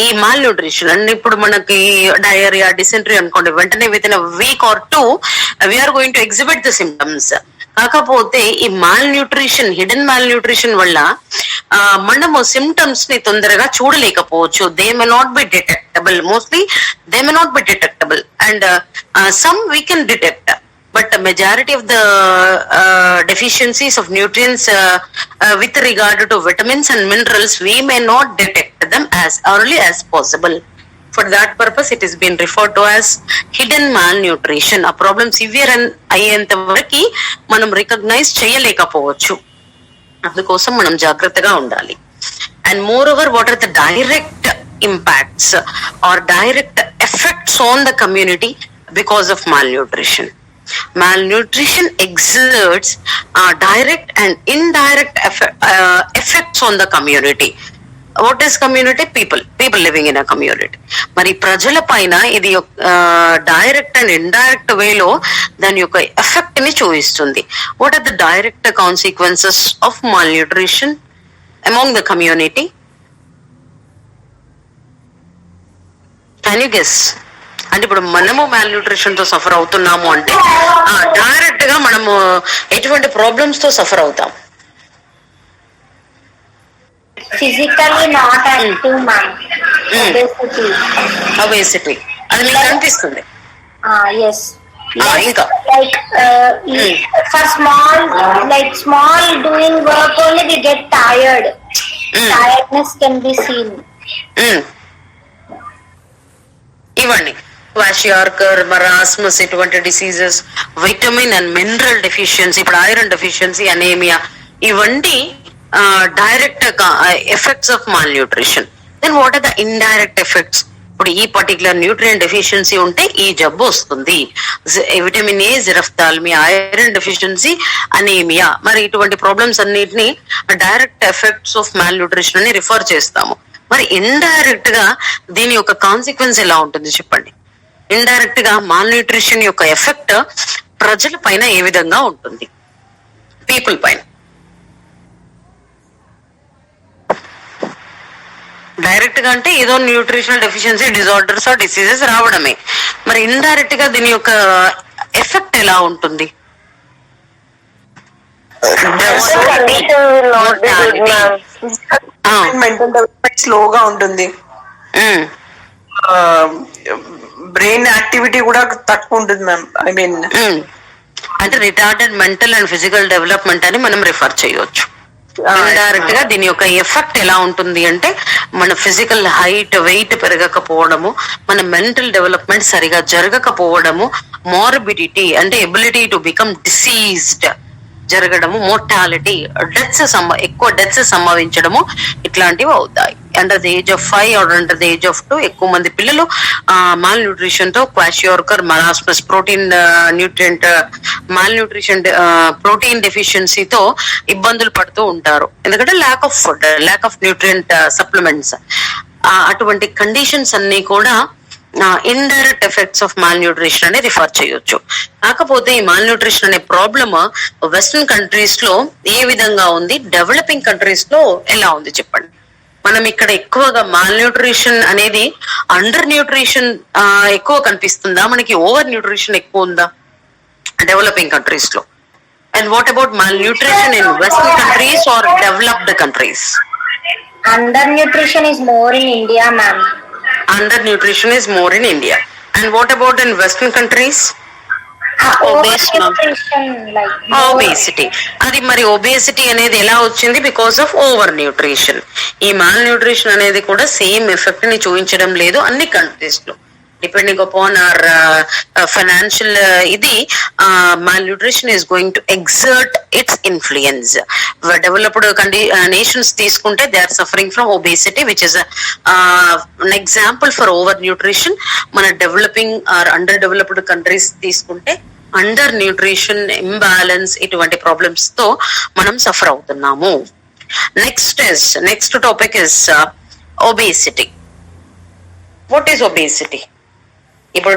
ఈ మాల్ న్యూట్రిషన్ అండ్ ఇప్పుడు మనకి డయేరియా, డిసెంట్రీ అనుకోండి, వెంటనే within week or 2 we are going to exhibit the symptoms. కాకపోతే ఈ malnutrition, hidden malnutrition వల్ల మనము సిమ్టమ్స్ ని తొందరగా చూడలేకపోవచ్చు. They may not be detectable, mostly they may not be detectable and some we can detect. But the majority of the deficiencies of nutrients with regard to vitamins and minerals, we may not detect them as early as possible. For that purpose, it is been referred to as hidden malnutrition. A problem severe and అయ్యేంత వరకు మనం recognise చేయలేకపోవచ్చు. అందుకోసం మనం జాగ్రత్తగా ఉండాలి. And moreover, what are the direct impacts or direct effects on the community because of malnutrition? Malnutrition exerts direct and indirect effects on the community. What is community? People living in a community. మరి ప్రజల పైన ఇది direct and indirect వేలో దాని యొక్క effect ని చూపిస్తుంది. What are the direct consequences of malnutrition among the community? Can you guess? అంటే ఇప్పుడు మనము మాల్ న్యూట్రిషన్ తో సఫర్ అవుతున్నాము అంటే డైరెక్ట్ గా మనము ఎటువంటి ప్రాబ్లమ్స్ తో సఫర్ అవుతాం? physically not active, ma'am. Obesity. అది మీకు అనిపిస్తుంది? Yes. ఇంకా For small doing work only we get tired. Tiredness can be seen. ఇవన్నీ క్వాషియార్కర్, మరాస్మస్, ఇటువంటి diseases, vitamin and mineral deficiency, ఇప్పుడు ఐరన్ డెఫిషియన్సీ, అనేమియా, ఇవన్నీ direct effects of malnutrition. Then what are the indirect effects? ఇప్పుడు ఈ particular nutrient deficiency ఉంటే ఈ జబ్బు వస్తుంది. Vitamin A, xerophthalmia, iron deficiency, anaemia. మరి ఇటువంటి ప్రాబ్లమ్స్ అన్నిటిని direct effects of malnutrition అని రిఫర్ చేస్తాము. మరి ఇండైరెక్ట్ గా దీని యొక్క కాన్సిక్వెన్స్ ఎలా ఉంటుంది చెప్పండి? ఇండైరెక్ట్ గా మాల్ న్యూట్రిషన్ యొక్క ఎఫెక్ట్ ప్రజల పైన ఏ విధంగా ఉంటుంది? పీపుల్ పైన. డైరెక్ట్ గా అంటే ఏదో nutritional deficiency disorders or diseases రావడమే. మరి ఇండైరెక్ట్ గా దీని యొక్క ఎఫెక్ట్ ఎలా ఉంటుంది? మెంటల్ డెవలప్మెంట్ స్లోగా ఉంటుంది. బ్రెయిన్ యాక్టివిటీ కూడా తక్కువ ఉంటుంది మ్యామ్. ఐ మీన్ అంటే retarded mental and physical development అని మనం రిఫర్ చేయవచ్చు. ఇండైరెక్ట్ గా దీని యొక్క ఎఫెక్ట్ ఎలా ఉంటుంది అంటే మన ఫిజికల్ హైట్, వెయిట్ పెరగకపోవడము, మన మెంటల్ డెవలప్మెంట్ సరిగా జరగకపోవడము, మార్బిడిటీ అంటే ఎబిలిటీ టు బికమ్ డిసీజ్డ్, జరగడము, మోర్టాలిటీ, ఎక్కువ డెత్స్ సంభవించడము ఇట్లాంటివి అవుతాయి. Under the age of 5 or under the age of 2 ఎక్కువ మంది పిల్లలు మాల్ న్యూట్రిషన్ తో kwashiorkor, marasmus, protein nutrient malnutrition protein డెఫిషియన్సీతో ఇబ్బందులు పడుతూ ఉంటారు. ఎందుకంటే lack of food, lack of nutrient supplements. అటువంటి కండిషన్స్ అన్ని కూడా indirect effects of malnutrition అని రిఫర్ చేయొచ్చు. కాకపోతే ఈ మాల్ న్యూట్రిషన్ అనే ప్రాబ్లమ్ వెస్టర్న్ కంట్రీస్ లో ఏ విధంగా ఉంది, డెవలపింగ్ కంట్రీస్ లో ఎలా ఉంది చెప్పండి. మనం ఇక్కడ ఎక్కువగా మాల్ న్యూట్రిషన్ అనేది అండర్ న్యూట్రిషన్ ఎక్కువ కనిపిస్తుందా, మనకి ఓవర్ న్యూట్రిషన్ ఎక్కువ ఉందా డెవలపింగ్ కంట్రీస్ లో? And what about malnutrition in western countries or developed countries? Undernutrition is more in India, ma'am. Undernutrition is more in India. And what about in Western countries? Overnutrition, like Obesity. అది మరి obesity అనేది ఎలా వచ్చింది? Because of over nutrition. ఈ malnutrition అనేది కూడా same effect ని చూపించడం లేదు అన్ని కంట్రీస్ లో. Depending upon our financial malnutrition is going to exert its influence. Developed nations తీసుకుంటే they are suffering from obesity, which is an example for overnutrition. మన developing or underdeveloped countries తీసుకుంటే under nutrition, imbalance, ఇటువంటి problems తో మనం suffer అవుతున్నాము. Next topic is obesity. What is obesity? ఇప్పుడు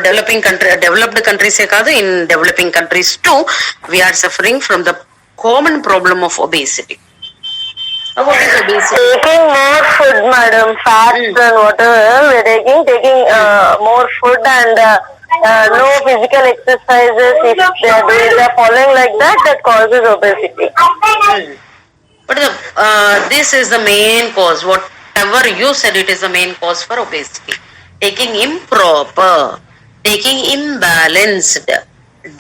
developed కంట్రీసే కాదు, in developing countries too we are suffering from the common problem of obesity. What is obesity? Taking more food, madam, fats and whatever we're taking more food and no physical exercises. If they're following like that causes obesity. But this is the main cause. Whatever you said, it is the main cause for obesity. Taking improper, taking imbalanced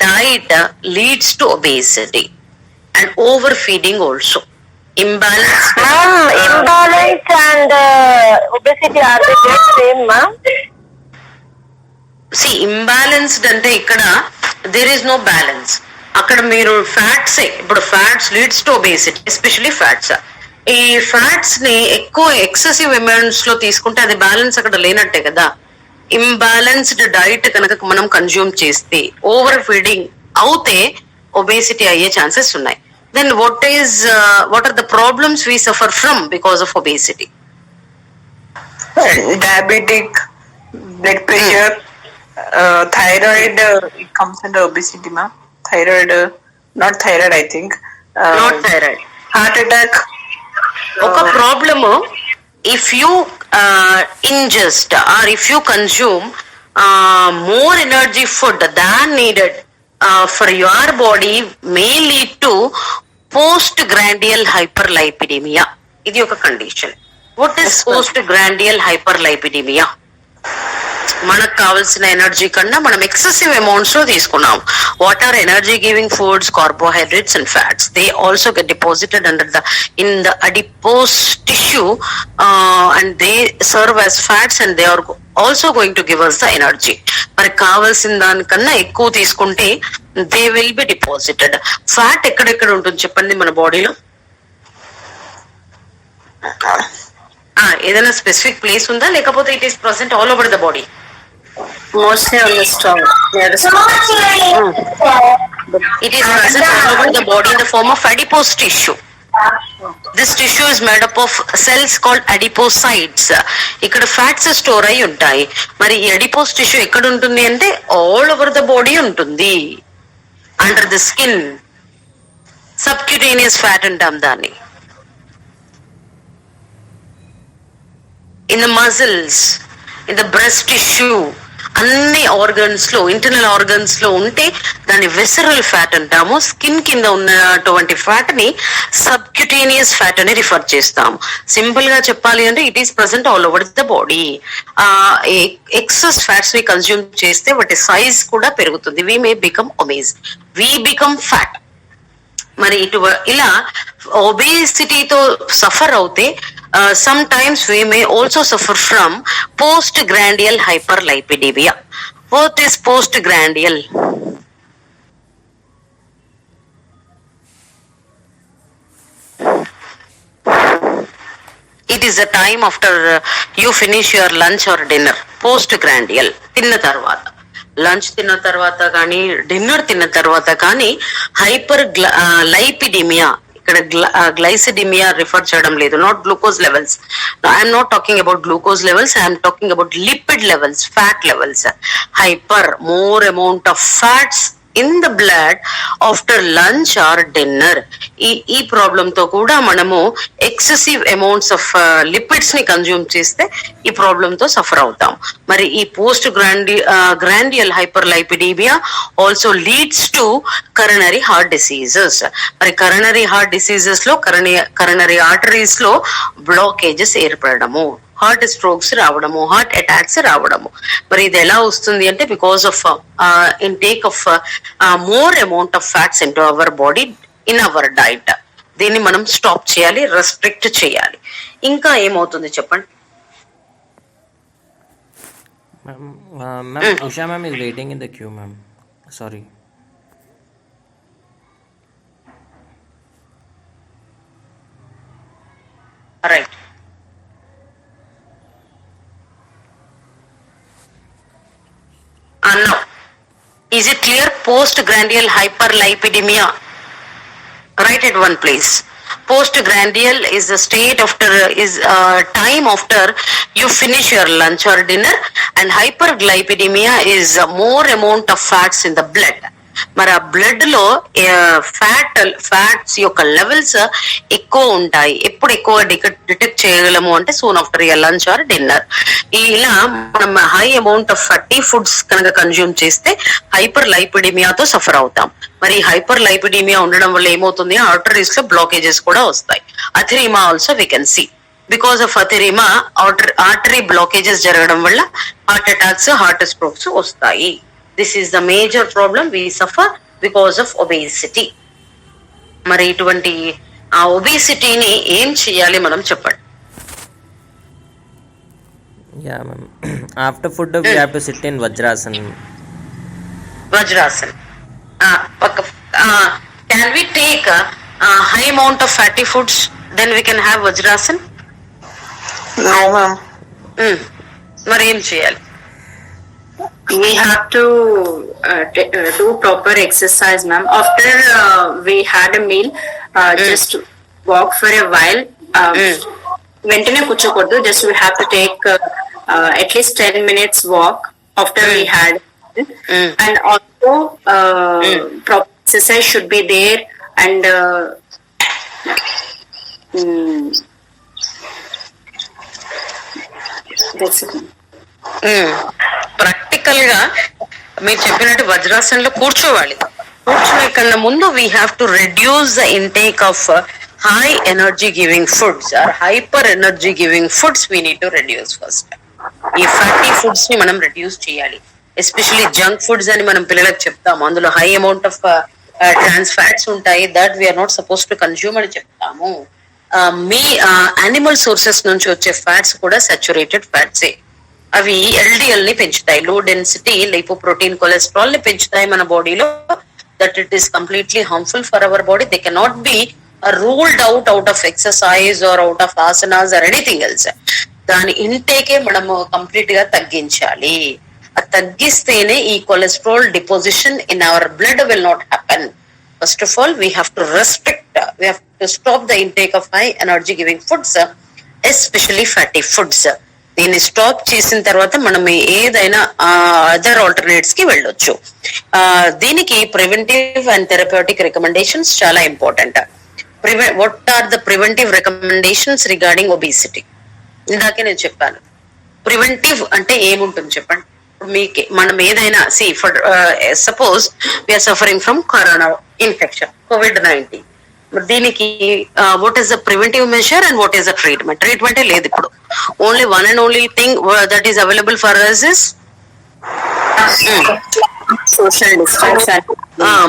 diet leads to obesity, and overfeeding also. Imbalanced. Imbalance and obesity are the same, ma'am? See, imbalanced ante ikkada there is no balance. అక్కడ మీరు fats, ఇప్పుడు fats leads to obesity, especially fats. ఈ fats ని ఎక్కువ excessive amounts లో తీసుకుంటే అది balance అక్కడ లేనట్టే కదా. ఇంబ్యాలెన్స్డ్ డైట్ కనుక మనం కన్జ్యూమ్ చేస్తే, ఓవర్ ఫీడింగ్ అవుతే ఒబేసిటీ అయ్యే ఛాన్సెస్ ఉన్నాయి. Then what are the problems we suffer from because of obesity? Diabetic, blood pressure, thyroid, it comes under obesity, ma'am. Thyroid, not thyroid, I think. Not thyroid. Heart attack. ఒక problem, if you ingest or if you consume more energy food than needed for your body may lead to postgrandial hyperlipidemia. ఇది ఒక condition. What is postgrandial hyperlipidemia? మనకు కావాల్సిన energy కన్నా మనం excessive amounts లో తీసుకున్నాం. What are energy giving foods? Carbohydrates and fats. They also get deposited in the adipose tissue and they serve as fats and they are also going to give us the energy. మరి కావాల్సిన దానికన్నా ఎక్కువ తీసుకుంటే they will be deposited. Fat ఎక్కడెక్కడ ఉంటుంది చెప్పండి మన బాడీలో? ఏదైనా స్పెసిఫిక్ ప్లేస్ ఉందా, లేకపోతే it is present all over the body? Mostly on the stomach. Near the stomach. It is present all over the body in the form of adipose tissue. This tissue is made up of cells called adipocytes. ఇక్కడ fats store అయి ఉంటాయి. మరి ఈ adipose tissue ఎక్కడ ఉంటుంది అంటే all over the body ఉంటుంది. Under the skin subcutaneous fat అంటాం దాన్ని. In the muscles, in the breast tissue, అన్ని ఆర్గన్స్ లో, ఇంటర్నల్ ఆర్గన్స్ లో ఉంటే దాన్ని విసరల్ ఫ్యాట్ అంటాము. స్కిన్ కింద ఉన్నటువంటి ఫ్యాట్ ని సబ్క్యూటేనియస్ ఫ్యాట్ అని రిఫర్ చేస్తాము. సింపుల్ గా చెప్పాలి అంటే it is present all over the body. Excess fats ని కన్స్యూమ్ చేస్తే వాటి సైజ్ కూడా పెరుగుతుంది. We may become obese, we become fat. మరి ఇలా ఒబేసిటీతో సఫర్ అవుతే sometimes we may also suffer from postgrandial hyperlipidemia. What is postgrandial? It is the time after you finish your lunch or dinner. Postprandial తిన్న తర్వాత, lunch తిన్న తర్వాత కానీ dinner తిన్న తర్వాత కానీ హైపర్ లైపిడిమియా, ఇక్కడ గ్లైసిడిమియా రిఫర్ చేయడం లేదు, not glucose levels. I'm not talking about glucose levels, I'm talking about lipid levels, fat levels. Hyper, more amount of fats in the blood after lunch or dinner. ఈ problem తో కూడా మనము excessive amounts of lipids ని consume చేస్తే ఈ problem తో సఫర్ అవుతాం. మరి ఈ postprandial hyperlipidaemia also leads to coronary heart diseases. మరి కరోనరీ హార్ట్ డిసీజెస్ లో కరోనరీ ఆర్టరీస్ లో బ్లాకేజెస్ ఏర్పడము, హార్ట్ స్ట్రోక్స్ రావడము, హార్ట్ అటాక్స్ రావడము. మరి ఇది ఎలా వస్తుంది అంటే because of intake of more amount of fats in to our body in our diet. దీన్ని మనం స్టాప్ చేయాలి, రెస్ట్రిక్ట్ చేయాలి. ఇంకా ఏమవుతుంది చెప్పండి. Ma'am, Usha ma'am is waiting in the queue, ma'am. Sorry. Right. Now, is it clear? Postgrandial hyperlipidemia. Write it one place. Postgrandial is the state after time after you finish your lunch or dinner, and hyperlipidemia is more amount of fats in the blood. మరి ఆ blood లో fats యొక్క levels ఎక్కువ ఉంటాయి. ఎప్పుడు ఎక్కువ detect చేయగలము అంటే soon after your lunch or dinner. ఇలా మనం high amount of fatty foods కనుక కన్జ్యూమ్ చేస్తే హైపర్ లైపిడిమియాతో సఫర్ అవుతాం. మరి హైపర్ లైపిడిమియా ఉండడం వల్ల ఏమవుతుంది, ఆర్టరీస్ లో బ్లాకేజెస్ కూడా వస్తాయి. Atheroma also we can see. Because of atheroma artery blockages జరగడం వల్ల హార్ట్ అటాక్స్, హార్ట్ స్ట్రోక్స్ వస్తాయి. This is the major problem we suffer because of obesity. మరి ఇటువంటి ఆ ఒబేసిటీని ఏం చేయాలి మనం చెప్పండి. Yeah, ma'am. After food, we have to sit in Vajrasana. Vajrasana. Can we take a high amount of fatty foods? Then we can have Vajrasana? No, ma'am. మరి ఏం చేయాలి? We have to do proper exercise, ma'am. After we had a meal, just walk for a while. Venkane kuchokuddu. Just we have to take at least 10 minutes walk after we had, and also proper exercise should be there, and that's it. Practical గా మీరు చెప్పినట్టు వజ్రాసనంలో కూర్చోవాలి. కూర్చునే కన్నా ముందు we have to reduce the intake of high energy giving foods or hyper energy giving foods we need to reduce first. ఈ fatty foods ని మనం రెడ్యూస్ చేయాలి. ఎస్పెషలీ జంక్ ఫుడ్స్ అని మనం పిల్లలకు చెప్తాము, అందులో high amount of trans fats ఉంటాయి, that we're not suppose to consume అని చెప్తాము. మీ యానిమల్ సోర్సెస్ నుంచి వచ్చే ఫ్యాట్స్ కూడా సాచురేటెడ్ ఫ్యాట్సే. అవి ఎల్డిఎల్ ని పెంచుతాయి, లో డెన్సిటీ లిపోప్రోటీన్ కొలెస్ట్రాల్ ని పెంచుతాయి మన బాడీలో. That it is completely harmful for our body. They cannot be ruled out of exercise or out of asanas or anything else. దాని ఇంటేకే మనము కంప్లీట్ గా తగ్గించాలి. అది తగ్గిస్తేనే ఈ cholesterol deposition in our blood will not happen. First of all we have to restrict, we have to stop the intake of high energy giving foods, especially fatty foods. దీన్ని stop చేసిన తర్వాత మనం ఏదైనా అదర్ ఆల్టర్నేట్స్ కి వెళ్ళొచ్చు. దీనికి preventive and therapeutic recommendations చాలా important. What are the preventive recommendations regarding obesity? ఇందాకే నేను చెప్పాను. ప్రివెంటివ్ అంటే ఏముంటుంది చెప్పండి. మీకు మనం ఏదైనా suppose we're suffering from corona infection, COVID-19. దీనికి what is the preventive measure and what is the treatment? ట్రీట్మెంటే లేదు ఇప్పుడు. Only one and only thing that is available for us is social distance.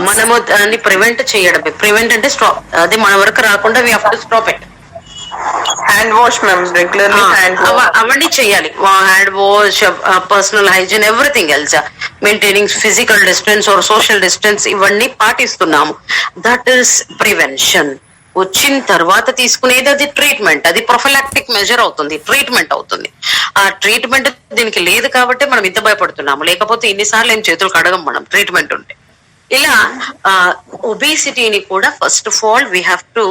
మనము దాన్ని ప్రివెంట్ చేయడమే. Prevent అంటే stop, అది మన వరకు రాకుండా we have to stop it. Hand wash ma'am, regularly అవన్నీ చేయాలి. Hand wash, personal hygiene, everything else, maintaining physical distance or social distance, ఇవన్నీ పాటిస్తున్నాము. That is prevention. వచ్చిన తర్వాత తీసుకునేది అది ట్రీట్మెంట్, అది ప్రొఫిలాక్టిక్ మెజర్ అవుతుంది, ట్రీట్మెంట్ అవుతుంది. ఆ ట్రీట్మెంట్ దీనికి లేదు కాబట్టి మనం ఇంత భయపడుతున్నాము, లేకపోతే ఇన్నిసార్లు ఏం చేతులు కడగం మనం ట్రీట్మెంట్ ఉంటే. ఇలా ఒబేసిటీని కూడా first of all we have to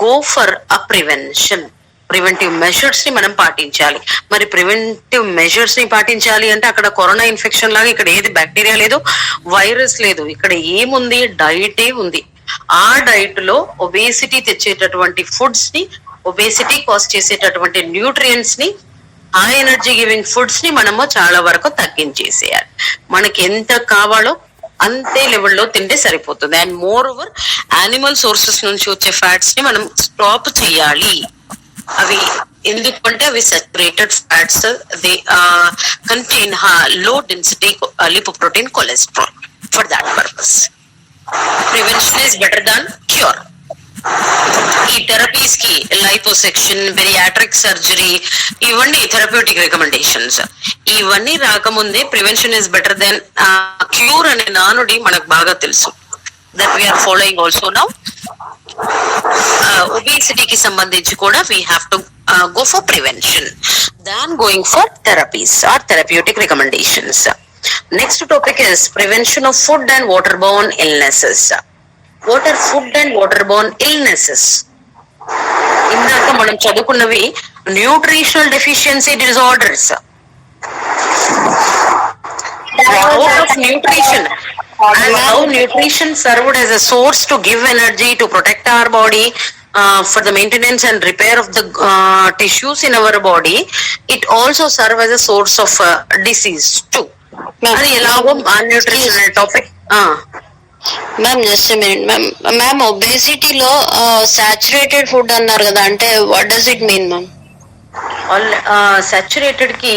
go for a preventive measures ని మనం పాటించాలి. మరి ప్రివెంటివ్ మెజర్స్ ని పాటించాలి అంటే అక్కడ కరోనా ఇన్ఫెక్షన్ లాగా ఇక్కడ ఏది బ్యాక్టీరియా లేదు, వైరస్ లేదు, ఇక్కడ ఏముంది, డైటే ఉంది. ఆ డైట్ లో ఒబేసిటీ తెచ్చేటటువంటి ఫుడ్స్ ని, ఒబేసిటీ కాజ్ చేసేటటువంటి న్యూట్రియంట్స్ ని, హై ఎనర్జీ గివింగ్ ఫుడ్స్ ని మనము చాలా వరకు తగ్గించేసేయాలి. మనకి ఎంత కావాలో అంతే లెవెల్లో తింటే సరిపోతుంది. And more over animal sources నుంచి వచ్చే ఫ్యాట్స్ ని మనం స్టాప్ చేయాలి. అవి ఎందుకంటే అవి saturated fats, they contain low density lipoprotein cholesterol. For that purpose, prevention is better than cure. ఈ థెరపీస్ కి లైపోసెక్షన్, బెరియాట్రిక్ సర్జరీ, ఇవన్నీ థెరప్యూటిక్ రికమెండేషన్స్. ఇవన్నీ రాకముందే prevention is better than cure అనే నానుడి మనకు బాగా తెలుసు. That we're following also now. ఒబేసిటీకి సంబంధించి కూడా we have to go for prevention than going for therapies or therapeutic recommendations. Next topic is prevention of food and waterborne illnesses. What are food and waterborne illnesses? ఇందాక మనం చదువుకున్నవి nutritional deficiency disorders. Out of nutrition and how nutrition served as a source to give energy, to protect our body, for the maintenance and repair of the tissues in our body, it also serve as a source of disease too. అది ఎలాగో malnutrition అనే topic. Ma'am just minute ma'am. Ma'am ఒబేసిటీలో saturated food అన్నారు కదా, అంటే what does it mean ma'am? Saturated కి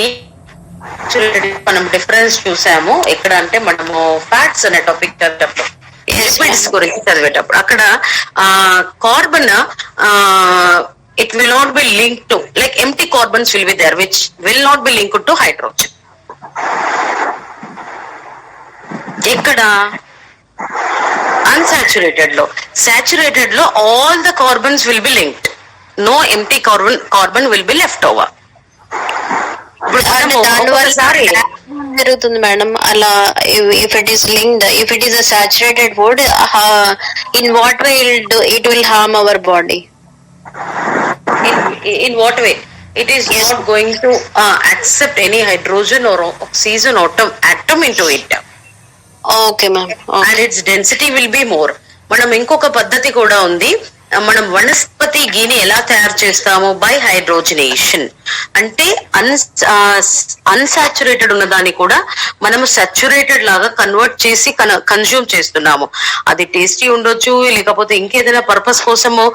మనం difference చూసాము ఎక్కడ అంటే మనము ఫ్యాట్స్ అనే టాపిక్ చదివేటప్పుడు, లిపిడ్స్ గురించి చదివేటప్పుడు అక్కడ carbon it will not be linked to, like empty carbons will be there which will not be linked to hydrogen. ఇక్కడ unsaturated లో, saturated లో all the carbons will be linked, no empty carbon will be left over. జరుగుతుంది madam అలా? If it is linked, if it is a saturated food, in what way it will harm our body? In what way? It is not going to accept any hydrogen or oxygen atom into it. Okay ma'am. And its density will be more. మనం ఇంకొక పద్ధతి కూడా ఉంది. మనం వనస్పతి గీని ఎలా తయారు చేస్తాము? By hydrogenation. అంటే అన్సాచురేటెడ్ ఉన్న దాన్ని కూడా మనము సాచురేటెడ్ లాగా కన్వర్ట్ చేసి కన్జ్యూమ్ చేస్తున్నాము. అది టేస్టీ ఉండొచ్చు, లేకపోతే ఇంకేదైనా పర్పస్ కోసము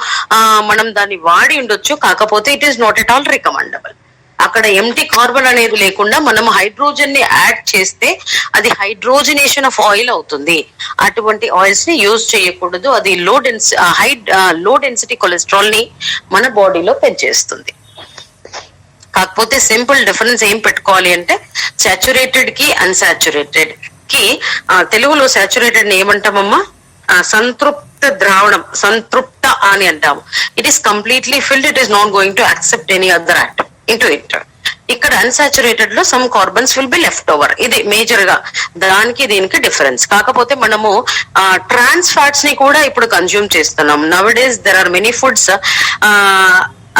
మనం దాన్ని వాడి ఉండొచ్చు. కాకపోతే it is not at all recommendable. అక్కడ ఎంటీ కార్బన్ అనేది లేకుండా మనం హైడ్రోజన్ ని యాడ్ చేస్తే అది హైడ్రోజనేషన్ ఆఫ్ ఆయిల్ అవుతుంది. అటువంటి ఆయిల్స్ ని యూజ్ చేయకూడదు. అది లో డెన్సిటీ కొలెస్ట్రాల్ ని మన బాడీలో పెంచేస్తుంది. కాకపోతే సింపుల్ డిఫరెన్స్ ఏం పెట్టుకోవాలి అంటే సాచురేటెడ్ కి అన్సాచురేటెడ్ కి, తెలుగులో సాచురేటెడ్ ని ఏమంటామమ్మా? సంతృప్త ద్రావణం, సంతృప్త అని అంటాము. It is completely field, it is not going to accept any other atom into it. ఇక్కడ అన్సాచురేటెడ్ లో some carbons will be left over. ఇది మేజర్ గా దానికి దీనికి డిఫరెన్స్. కాకపోతే మనము ట్రాన్స్ ఫ్యాట్స్ ని కూడా ఇప్పుడు కన్జ్యూమ్ చేస్తున్నాం. Nowadays there are many foods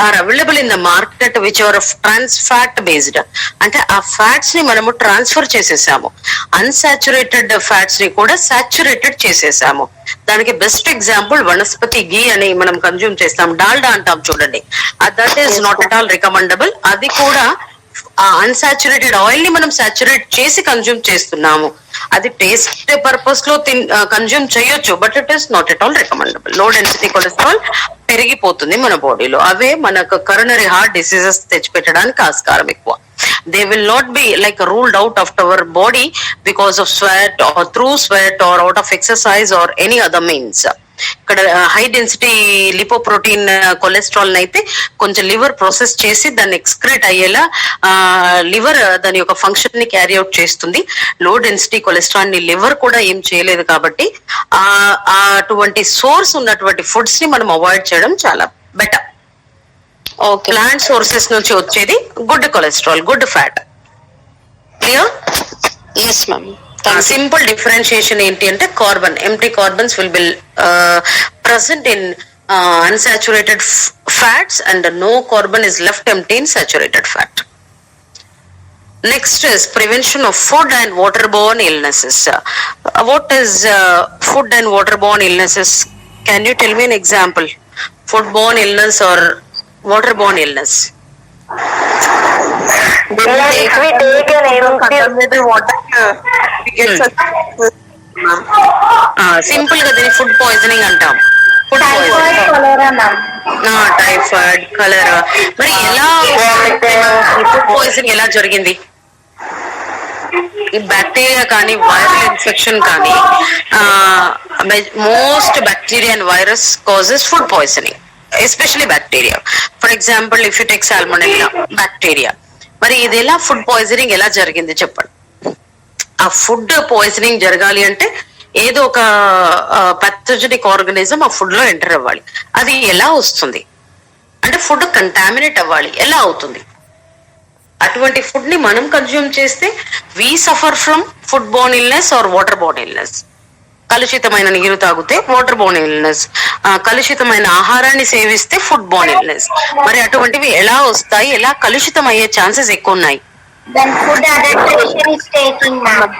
are available in the market which are of trans fat based. అంటే ఆ ఫ్యాట్స్ ని మనము ట్రాన్స్ఫర్ చేసేసాము, అన్సాచురేటెడ్ ఫ్యాట్స్ ని కూడా సాచురేటెడ్ చేసేసాము. దానికి బెస్ట్ ఎగ్జాంపుల్ వనస్పతి గీ అని మనం కన్జ్యూమ్ చేస్తాం, డాల్డా అంటాం చూడండి. That is not at all recommendable. అది కూడా అన్సాచురేటెడ్ ఆయిల్ ని మనం సాచురేట్ చేసి కన్జ్యూమ్ చేస్తున్నాము. అది టేస్ట్ పర్పస్ లో కన్జ్యూమ్ చేయొచ్చు, but it is not at all recommendable. Low density cholesterol పెరిగిపోతుంది మన బాడీలో. అవే మనకు కరోనరీ హార్ట్ డిసీజెస్ తెచ్చిపెట్టడానికి ఆస్కారం ఎక్కువ. They will not be like ruled out of our body because of sweat or through sweat or out of exercise or any other means. ఇక్కడ high density lipoprotein cholesterol అయితే కొంచెం liver process చేసి దాన్ని excrete అయ్యేలా liver దాని యొక్క function ని carry out చేస్తుంది. లో డెన్సిటీ కొలెస్ట్రాల్ ని లివర్ కూడా ఏం చేయలేదు కాబట్టి అటువంటి సోర్స్ ఉన్నటువంటి ఫుడ్స్ ని మనం అవాయిడ్ చేయడం చాలా బెటర్. ప్లాంట్ సోర్సెస్ నుంచి వచ్చేది good cholesterol, good fat. Clear? Yes, ma'am. Simple differentiation ఏంటి అంటే carbon, empty carbons will be present in unsaturated fats and no carbon is left empty in saturated fat. Next is prevention of food and waterborne illnesses. What is food and waterborne illnesses? Can you tell me an example? Foodborne illness or waterborne illness? If we take an empty water, we get simple గా దీన్ని food poisoning అంటాం. Food typhoid, poisoning, కలరా ma'am. Typhoid, కలరా. మరి ఎలా food poisoning ఎలా జరిగింది? ఈ bacteria కానీ viral infection కానీ most bacteria and virus causes food poisoning, especially bacteria. For example if you take salmonella bacteria, మరి ఇది ఎలా ఫుడ్ పాయిజనింగ్ ఎలా జరిగింది చెప్పండి. ఆ ఫుడ్ పాయిజనింగ్ జరగాలి అంటే ఏదో ఒక పాథోజెనిక్ ఆర్గనిజం ఆ ఫుడ్ లో ఎంటర్ అవ్వాలి. అది ఎలా వస్తుంది అంటే ఫుడ్ కంటామినేట్ అవ్వాలి. ఎలా అవుతుంది? అటువంటి ఫుడ్ ని మనం కన్జ్యూమ్ చేస్తే we suffer from foodborne illness or waterborne illness. కలుషితమైన నీరు తాగితే వాటర్ బోర్న్ ఇల్నెస్, కలుషితమైన ఆహారాన్ని సేవిస్తే ఫుడ్ బోర్న్ ఇల్నెస్. మరి అటువంటివి ఎలా వస్తాయి, ఎలా కలుషితం అయ్యే ఛాన్సెస్ ఎక్కువ ఉన్నాయి? Then food adaptation is taking, ma'am.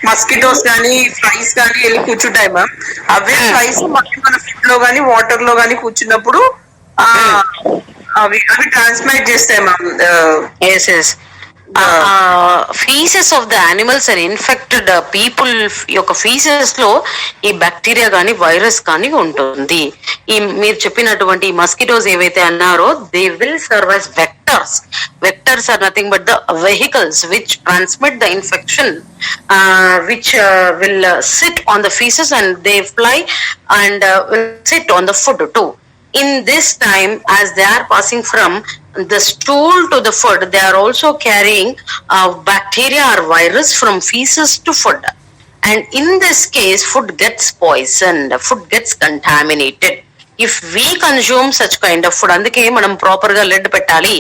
Mosquitoes కానీ ఫ్లైస్ కానీ వెళ్ళి కూర్చుంటాయి మ్యామ్. అవే ఫ్లైస్ మళ్ళీ మన ఫుడ్ లో కానీ వాటర్ లో కానీ కూర్చున్నప్పుడు అవి ట్రాన్స్మిట్ చేస్తాయి ma'am. Yes yes, faeces of the animals and infected people యొక్క ఫీసెస్ లో ఈ బ్యాక్టీరియా కానీ వైరస్ కానీ ఉంటుంది. ఈ మీరు చెప్పినటువంటి మస్కిటోస్ ఏవైతే అన్నారో they will serve as vectors. Vectors are nothing but the vehicles which transmit the infection, which will sit on the feces and they fly and will sit on the food too. In this time, as they are passing from the stool to the food, they are also carrying bacteria or virus from feces to food. And in this case, food gets poisoned, food gets contaminated. If we consume such kind of food, అందుకే మనం proper గా lead పెట్టాలి,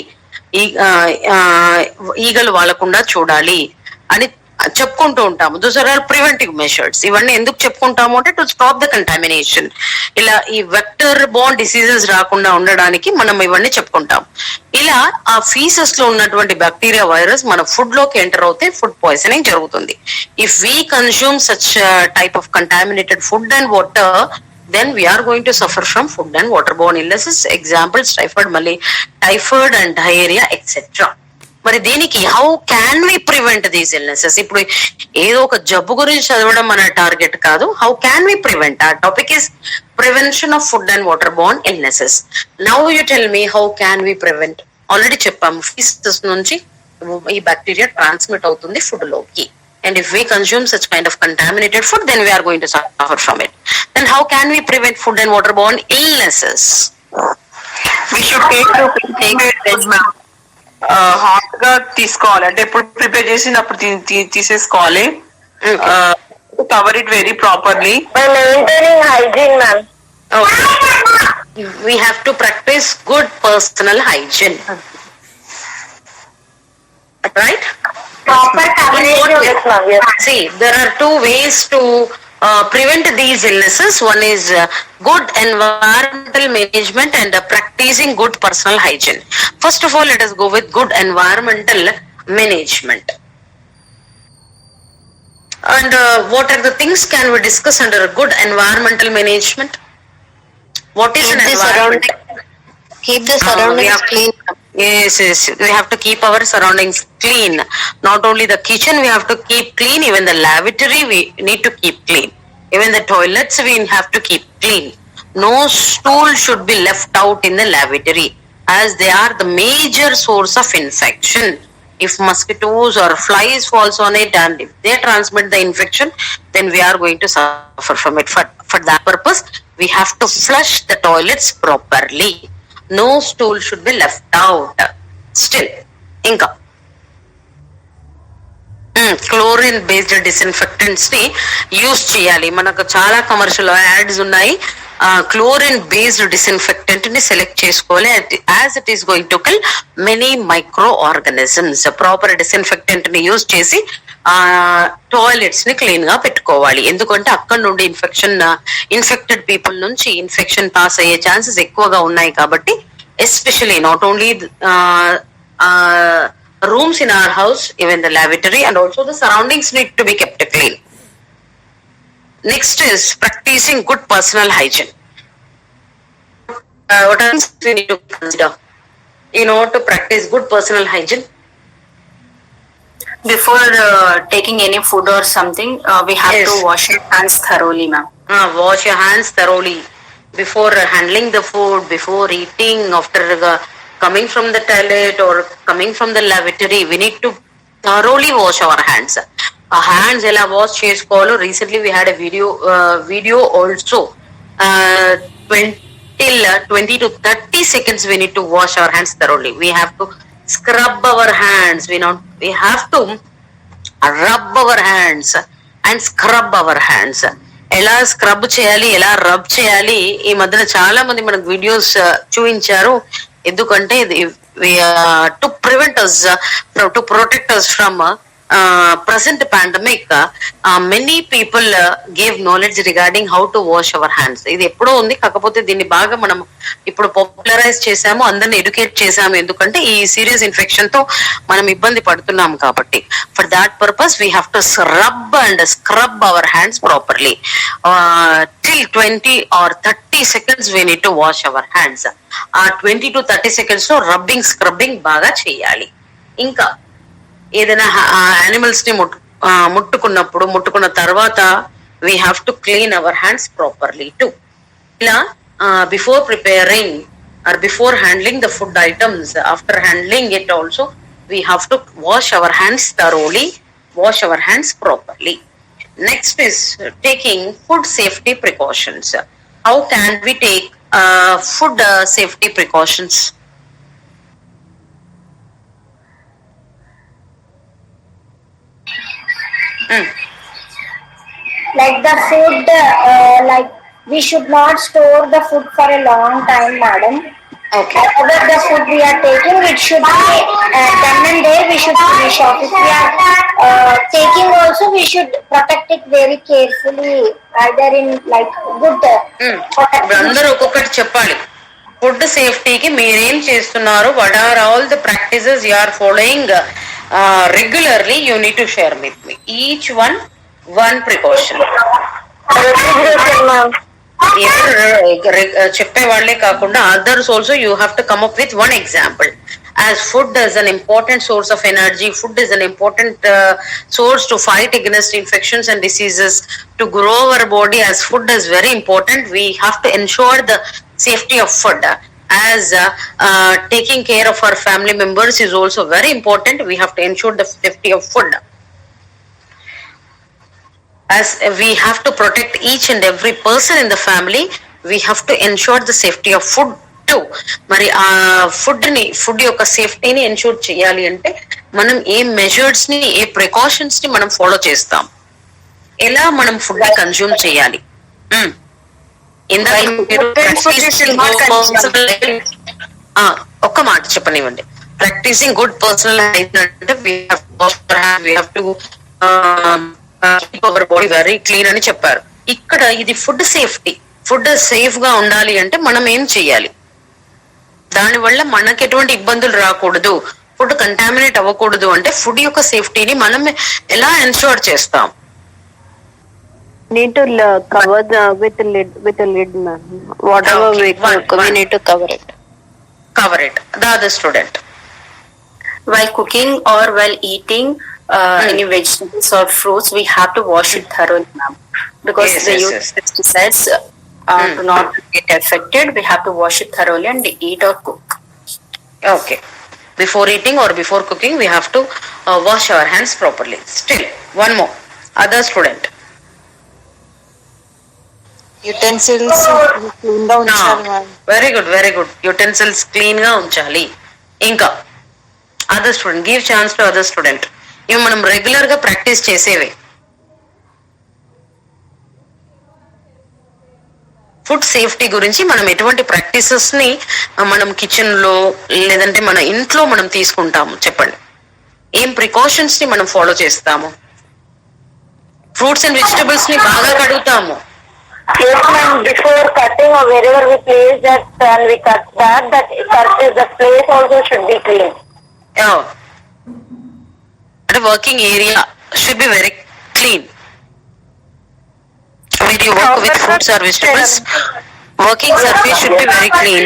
ఈగలు వాలకుండా చూడాలి అని చెప్పుకుంటూ ఉంటాము. Those are preventive measures. ఇవన్నీ ఎందుకు చెప్పుకుంటాము అంటే టు స్టాప్ ద కంటామినేషన్. ఇలా ఈ వెక్టర్ బోర్న్ డిసీజెస్ రాకుండా ఉండడానికి మనం ఇవన్నీ చెప్పుకుంటాం. ఇలా ఆ ఫీసెస్ లో ఉన్నటువంటి బ్యాక్టీరియా వైరస్ మన ఫుడ్ లోకి ఎంటర్ అవుతే ఫుడ్ పాయిజనింగ్ జరుగుతుంది. If we consume such type of contaminated food and water, then we are going to suffer from food and waterborne illnesses. Examples typhoid and diarrhea etc. మరి దీనికి how can we prevent these illnesses? ఇప్పుడు ఏదో ఒక జబ్బు గురించి చదవడం మన target కాదు. How can we prevent? ఆ topic is prevention of food and water Born illnesses. Now you tell me how can we prevent? Already చెప్పాము, ఫీసెస్ నుంచి ఈ బ్యాక్టీరియా ట్రాన్స్మిట్ అవుతుంది ఫుడ్ లోకి. And if we consume such kind of contaminated food, then we are going to suffer from it. Then how can we prevent food and waterborne illnesses? We should take veg ma'am. Hot గా తీసుకోవాలి, అంటే ఎప్పుడు prepare చేసినప్పుడు తీసేసుకోవాలి. Cover it very properly. Maintaining hygiene, ma'am. Okay. We have to practice good personal hygiene. Right? Proper coverage. Yes, ma'am. Yes. See, there are two ways to prevent these illnesses. One is good environmental management and practicing good personal hygiene. First of all, let us go with good environmental management. And what are the things can we discuss under good environmental management? What is an environment? Keep the surroundings clean. Yes, we have to keep our surroundings clean. Not only the kitchen we have to keep clean, even the lavatory we need to keep clean. Even the toilets we have to keep clean. No stool should be left out in the lavatory, as they are the major source of infection. If mosquitoes or flies falls on it and if they transmit the infection, then we are going to suffer from it. For that purpose, we have to flush the toilets properly. No stool should be left out. Still, inka chlorine based disinfectants ని use చేయాలి. మనకు చాలా commercial ads ఉన్నాయి. Chlorine based disinfectant ని select చేసుకోవాలి, as it is going to kill many micro organisms. Proper disinfectant ని use చేసి toilets ని క్లీన్ గా పెట్టుకోవాలి. ఎందుకంటే అక్కడ నుండి ఇన్ఫెక్టెడ్ పీపుల్ నుంచి ఇన్ఫెక్షన్ పాస్ అయ్యే ఛాన్సెస్ ఎక్కువగా ఉన్నాయి. కాబట్టి especially not only rooms in our house, even the lavatory and also the surroundings need to be kept clean. Next is practicing good personal hygiene. What else we need to consider in order to practice good personal hygiene? Before taking any food or something, we have to wash our hands thoroughly, ma'am. Wash your hands thoroughly before handling the food, before eating, after coming from the toilet or coming from the lavatory. We need to thoroughly wash our hands. Our hands ela wash chesukovalo. Recently we had a video also. 20 to 30 seconds we need to wash our hands thoroughly. We have to scrub our hands. We have to rub our hands and scrub our hands. ఎలా scrub చేయాలి, ఎలా rub చేయాలి, ఈ మధ్యన చాలా మంది మనకు videos చూపించారు. ఎందుకంటే to prevent us to protect us from present pandemic, many people gave knowledge regarding how to wash our hands. ఇది ఎప్పుడో ఉంది, కాకపోతే దీన్ని బాగా మనం ఇప్పుడు పాపులరైజ్ చేసాము, అందరిని ఎడ్యుకేట్ చేసాము. ఎందుకంటే ఈ సీరియస్ ఇన్ఫెక్షన్ తో మనం ఇబ్బంది పడుతున్నాం కాబట్టి. For that purpose we have to rub and scrub hour hands properly. till 20 or 30 seconds we need to wash our hands. 20 to 30 seconds లో రబ్బింగ్ స్క్రబ్బింగ్ బాగా చేయాలి. ఇంకా ఏదైనా యానిమల్స్ ని ముట్టుకున్న తర్వాత we have to clean our hands properly too. ఇలా before preparing or before handling the food items, after handling it also we have to wash our hands thoroughly, wash our hands properly. Next is taking food safety precautions. How can we take food safety precautions? Like the food, like we should not store the food for a long time, madam. Okay. Whatever the food we are taking, it should be done and there we should finish off. If we are taking also, we should protect it very carefully, either in like good. ఇప్పుడు అందరూ ఒక్కొక్కటి చెప్పాలి. Food సేఫ్టీకి మీరేం చేస్తున్నారు, what are all the practices you are following regularly, you need to share with me each one precaution. చెప్పే వాళ్ళే కాకుండా others also you have to come up with one example. As food is an important source of energy, food is an important source to fight against infections and diseases, to grow our body. As food is very important, we have to ensure the safety of food. As taking care of our family members is also very important, we have to ensure the safety of food. As we have to protect each and every person in the family, we have to ensure the safety of food too. మరి ఆ food యొక్క సేఫ్టీని ensure చేయాలి అంటే మనం ఏ measures ని, ఏ precautions ని మనం follow చేస్తాం, ఎలా మనం ఫుడ్ ని కన్జ్యూమ్ చేయాలి. ఒక్క మాట చెప్పనివ్వండి. ప్రాక్టీసింగ్ గుడ్ పర్సనల్ హైజీన్ అంటే we have to keep our body very clean అని చెప్పారు. ఇక్కడ ఇది ఫుడ్ సేఫ్టీ. ఫుడ్ సేఫ్ గా ఉండాలి అంటే మనం ఏం చెయ్యాలి, దాని వల్ల మనకి ఎటువంటి ఇబ్బందులు రాకూడదు, ఫుడ్ కంటామినేట్ అవ్వకూడదు అంటే ఫుడ్ యొక్క సేఫ్టీని మనం ఎలా ఎన్షూర్ చేస్తాం? Need to cover with a lid, ma'am. Whatever we cook, we need to cover it. Cover it. The other student. While cooking or while eating any vegetables or fruits, we have to wash it thoroughly, ma'am. Because the use of pesticides to not get affected, we have to wash it thoroughly and eat or cook. Okay. Before eating or before cooking, we have to wash our hands properly. Still, one more. Other student. Utensils clean గా ఉంచాలి ma'am. Very good, very good. Utensils clean గా ఉంచాలి. ఇంకా other student, give chance to other student. ఇవి మనం regular గా practice చేసేవి. Food safety గురించి మనం ఎటువంటి ప్రాక్టీసెస్ ని మనం కిచెన్ లో లేదంటే మన ఇంట్లో మనం తీసుకుంటాము చెప్పండి. ఏం ప్రికాషన్స్ ని మనం ఫాలో చేస్తాము? ఫ్రూట్స్ అండ్ వెజిటబుల్స్ ని బాగా కడుగుతాము. Yes, ma'am. Before cutting or wherever we place that and we cut the place also should be clean. అంటే working area should be very clean. When you work with fruits or vegetables, working surface should be very clean.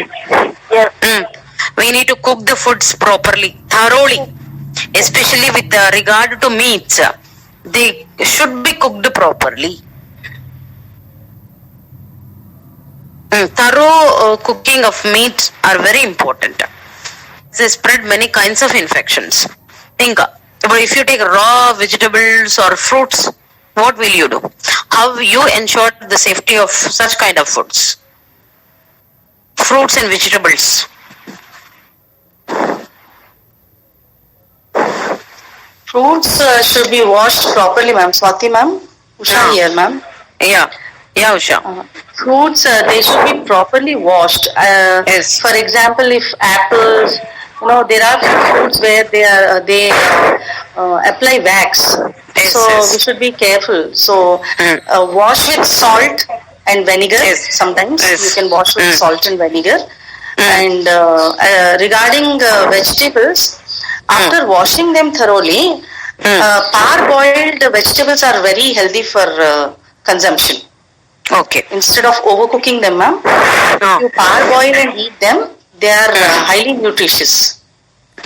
We need to cook the foods properly, thoroughly, especially with regard to meats. They should be cooked properly. Thorough cooking of meats are very important. They spread many kinds of infections. Think, if you take raw vegetables or fruits, what will you do? How you ensure the safety of such kind of foods? Fruits and vegetables. Fruits should be washed properly, ma'am. Swathi, ma'am. Usha here, ma'am. Yeah, Usha. Fruits, they should be properly washed. Yes. For example, if apples, there are fruits where they apply wax. Yes, so yes. we should be careful. So wash with salt and vinegar. Yes. Sometimes Yes. you can wash with salt and vinegar. And regarding vegetables, after washing them thoroughly, parboiled vegetables are very healthy for consumption. Okay. Instead of overcooking them, ma'am, you parboil and eat them. They are highly nutritious.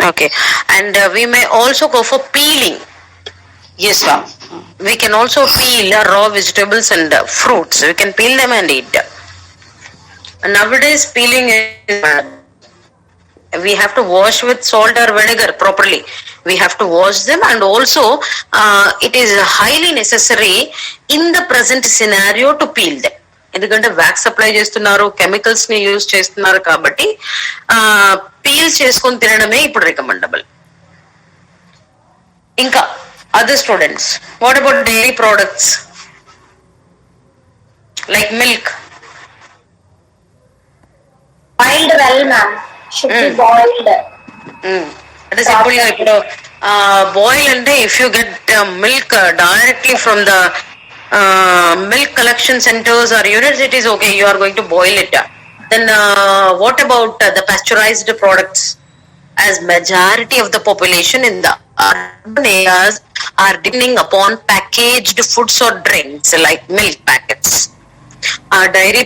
Okay. And we may also go for peeling. Yes, ma'am. We can also peel raw vegetables and fruits. We can peel them and eat. Nowadays, peeling is we have to wash with salt or vinegar properly. We have to wash them, and also it is highly necessary in the present scenario to peel them. ఎందుకంటే wax apply చేస్తున్నారు, chemicals ని use చేస్తున్నారు కాబట్టి peel చేసుకొని తినడమే ఇప్పుడు recommendable. ఇంకా other students, what about dairy products like milk? Boiled well, ma'am. Should be boiled. అంటే సింపుల్ గా ఇప్పుడు బాయిల్ అంటే if you get milk directly from the milk collection centers or units, it is okay, you are going to boil it. Then what about the pasteurized products? As majority of the population in the urban areas are depending upon packaged foods or drinks like milk packets. Dairy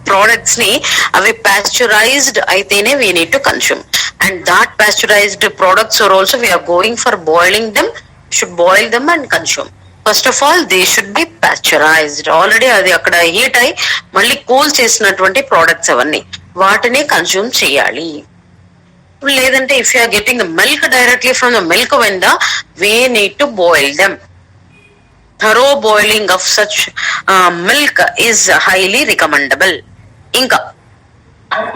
products ni avi pasteurized aitene we need to consume, and that pasteurized products are also we are going for boiling them, should boil them and consume. First of all, they should be pasteurized. Already అది అక్కడ heat అయి మళ్ళీ cool చేసినటువంటి products అవన్నీ వాటిని consume చేయాలి. లేదంటే if you are getting the milk directly from the milk vendor, we need to boil them. Thorough boiling of such milk is highly recommendable. ఇంకా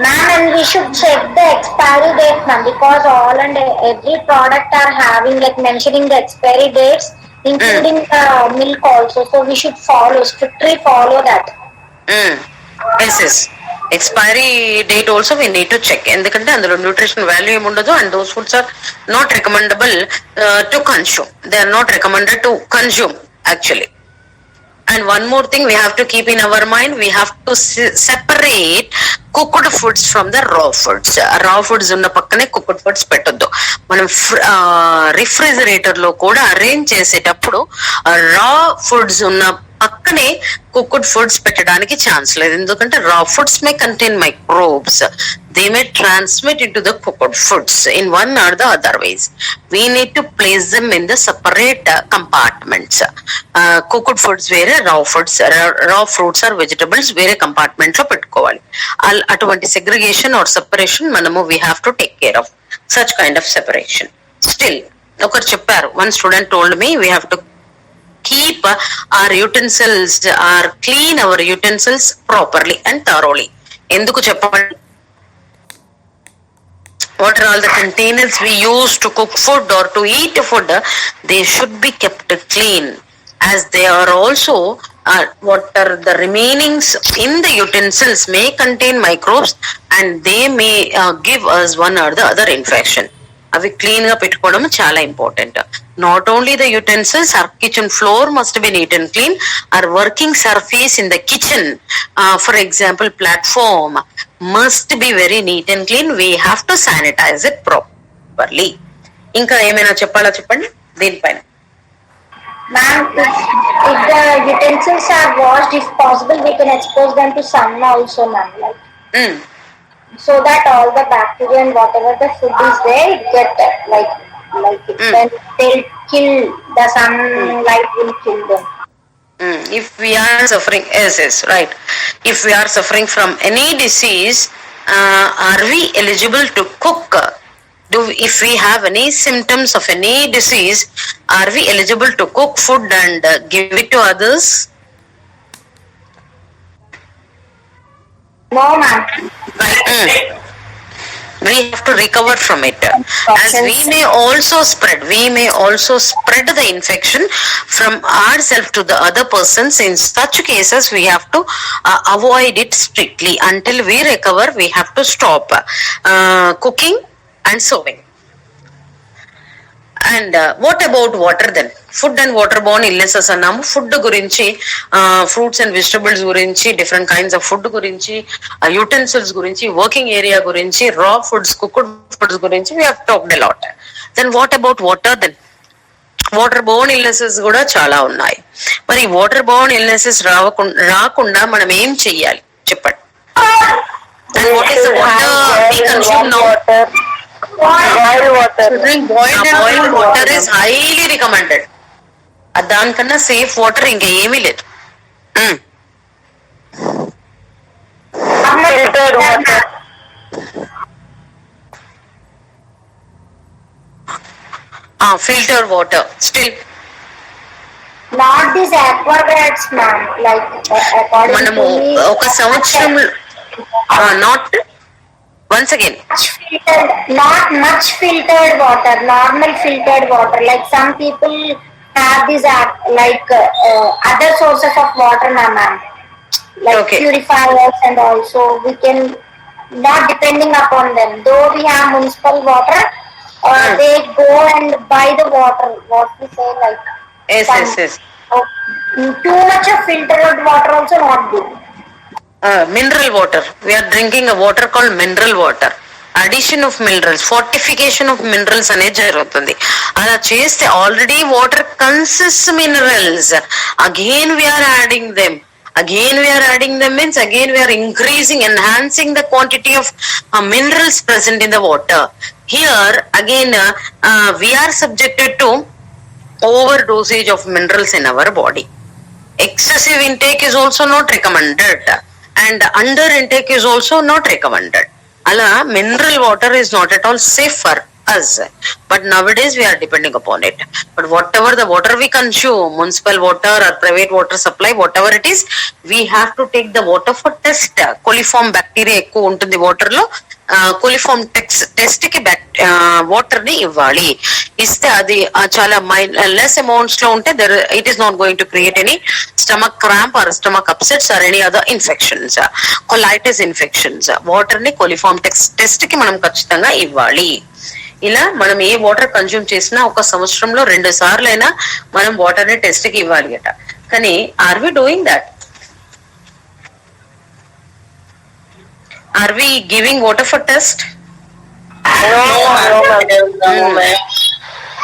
Ma'am, and we should check the expiry date, ma'am, because all and every product are having mentioning the expiry dates, including the milk also. So we should strictly follow that. Yes. Expiry date also we need to check. ఎందుకంటే అందులో nutrition value ఏమి ఉండదు, and those foods are not recommendable to consume. They are not recommended to consume actually. And one more thing we have to keep in our mind, we have to separate cooked foods from the raw foods. Raw foods ఉన్న పక్కనే cooked foods పెట్టొద్దు. మనం refrigerator లో కూడా arrange చేసేటప్పుడు రా foods ఉన్న పక్కనే కుక్డ్ ఫుడ్స్ పెట్టడానికి ఛాన్స్ లేదు. ఎందుకంటే రా foods May contain microbes, they may transmit in to the cooked foods in one or the other ways. We need to place them in the separate compartments. Cooked foods వేరే, రా fruits are vegetables వేరే compartment లో పెట్టుకోవాలి. అటువంటి segregation are separation మనము we have to take care of such kind of separation. Still ఒకరు చెప్పారు, one student told me we have to keep our utensils, or clean our utensils properly and thoroughly. ఎందుకు చెప్పండి? What are all the containers we use to cook food or to eat food? They should be kept clean, as they are also what are the remainings in the utensils may contain microbes, and they may give us one or the other infection. అవి clean గా పెట్టుకోవడం చాలా important. Not only the utensils, our kitchen floor must be neat and clean. Our working surface in the kitchen, for example platform, must be very neat and clean. We have to sanitize it properly. ఇంకా ఏమైనా చెప్పాలా చెప్పండి దీనిపైన? Ma'am, if the utensils are washed, if possible, we can expose them to sun also, ma'am. Like, so that all the bacteria and whatever the food is there, it get then they'll kill, the sunlight will kill them. If we are suffering, yes, right. If we are suffering from any disease, are we eligible to cook? If we have any symptoms of any disease, are we eligible to cook food and give it to others? No, ma'am. We have to recover from it, as we may also spread the infection from ourselves to the other persons. In such cases, we have to avoid it strictly. Until we recover, we have to stop cooking and serving. And what about water then? Food and waterborne illnesses అన్నాము. Food గురించి, fruits and vegetables గురించి, different kinds of food గురించి, utensils గురించి, working area గురించి, రా foods, cooked foods గురించి we have talked a lot. Then what about water then? Water Born illnesses కూడా చాలా ఉన్నాయి. మరి వాటర్ బోర్న్ ఇల్నెసెస్ రాకుండా మనం ఏం చెయ్యాలి చెప్పండి? What is the water we consume now? Boiled water. Boiled water is highly recommended. దానికన్నా సేఫ్ వాటర్ ఇంకా ఏమీ లేదు. Filtered water. Filtered water still. Not these aquaguards, ma'am. Like according మనము to me, ఒక సంవత్సరం not once again not much filtered water, normal filtered water. Like some people have these other sources of water, ma'am. Like purifiers, and also we can not depending upon them. Though we have municipal water, they go and buy the water. What we say, like yes. Too much of filtered water also not good. Mineral water. We are drinking a water called mineral water. Addition of minerals, fortification of minerals అనేది జరుగుతుంది. అలా చేస్తే already water consist minerals, again we are adding them. Means again we are increasing, enhancing the quantity of minerals present in the water. Here again we are subjected to overdosage of minerals in our body. Excessive intake is also not recommended, and under intake is also not recommended. Ala mineral water is not at all safe for us, but nowadays we are depending upon it. But whatever the water we consume, municipal water or private water supply, whatever it is, we have to take the water for test. Coliform bacteria ఎక్కువ ఉంటుంది water లో. Coliform test కి water ని ఇవ్వాలి. ఇస్తే అది చాలా less amounts లో ఉంటే it is not going to create any stomach cramp or stomach upsets or any other infections, colitis infections. Water ని కోలిఫామ్ టెస్ట్ కి మనం ఖచ్చితంగా ఇవ్వాలి. ఇలా మనం ఏ వాటర్ కన్జ్యూమ్ చేసినా ఒక సంవత్సరంలో 2 సార్లు అయినా మనం వాటర్ ని టెస్ట్ కి ఇవ్వాలి అట. కానీ are we doing that? Are we giving water for test? No,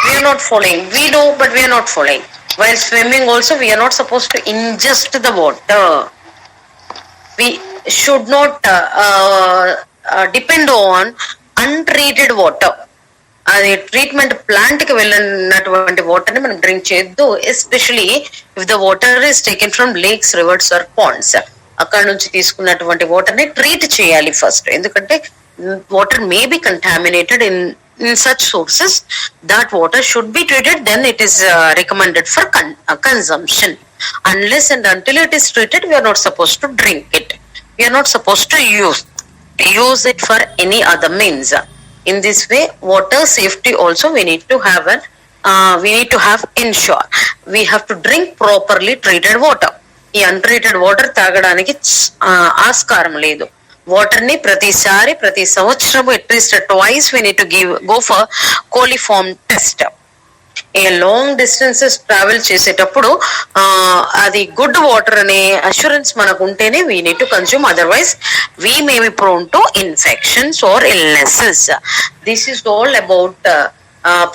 We are not following. We do, but we are not following. While swimming also, we are not supposed to ingest the water. We should not depend on untreated water. అది treatment plant కి వెళ్ళినటువంటి water ని మనం drink చేయొద్దు. Especially if the water is taken from lakes, rivers or ponds. అక్కడ నుంచి తీసుకున్నటువంటి water ని ట్రీట్ చేయాలి ఫస్ట్. ఎందుకంటే water may be contaminated in in such sources, that water should be treated. Then it is recommended for consumption. Unless and until it is treated, we are not supposed to drink it. We are not supposed to use it for any other means. In this way, water safety also we need to have ensure. We have to drink properly treated water. ఈ untreated water తాగడానికి ఆస్కారం లేదు. Water ని ప్రతి సంవత్సరం at least twice we need to go for coliform test. ఏ long distances travel చేసేటప్పుడు అది గుడ్ వాటర్ అనే అష్యూరెన్స్ మనకు ఉంటేనే we need to consume, otherwise we may be prone to infections or illnesses. This is all about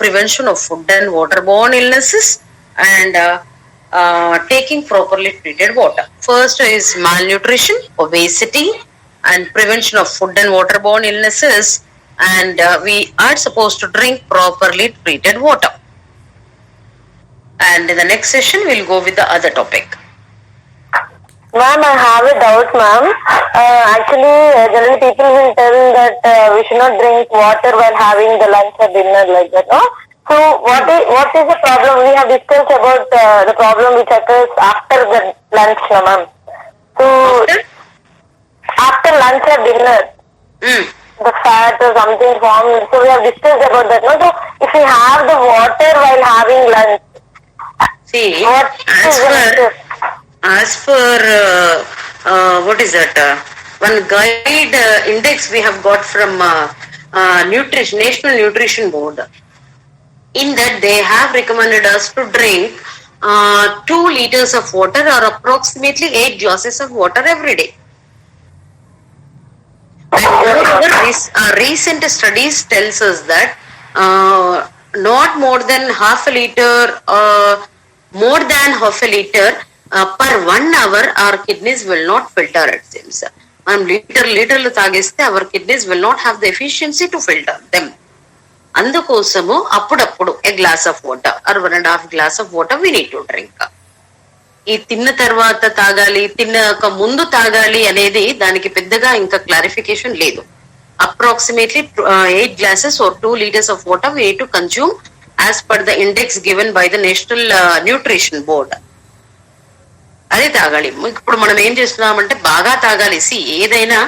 prevention of food and water Born illnesses and taking properly treated water. First is malnutrition, obesity, and prevention of food and waterborne illnesses, and we are supposed to drink properly treated water. And in the next session we'll go with the other topic. Ma'am, I have a doubt, ma'am. Actually, generally people will tell that we should not drink water while having the lunch or dinner like that, no? So what is the problem? We have discussed about the problem which occurs after the lunch, no, ma'am. So after lunch or dinner, the fat or something formed. So we have discussed about that, no? So if we have the water while having lunch, see, as per what is that? One guide index we have got from National Nutrition Board. In that they have recommended us to drink 2 liters of water or approximately 8 glasses of water every day. And recent studies tells us that not more than half a liter, more than half a liter per 1 hour our kidneys will not filter, it seems. Liter tagiste our kidneys will not have the efficiency to filter them. అందుకోసము అప్పుడప్పుడు a glass of water or 1.5 glass of water we need to drink. ఈ తిన్న తర్వాత తాగాలి, తిన్నక ముందు తాగాలి అనేది దానికి పెద్దగా ఇంకా క్లారిఫికేషన్ లేదు. Approximately 8 glasses or 2 liters of water we need to consume as per the index given by the National Nutrition Board. అది తాగాలి. ఇప్పుడు మనం ఏం చేస్తున్నామంటే బాగా తాగాలి. ఏదైనా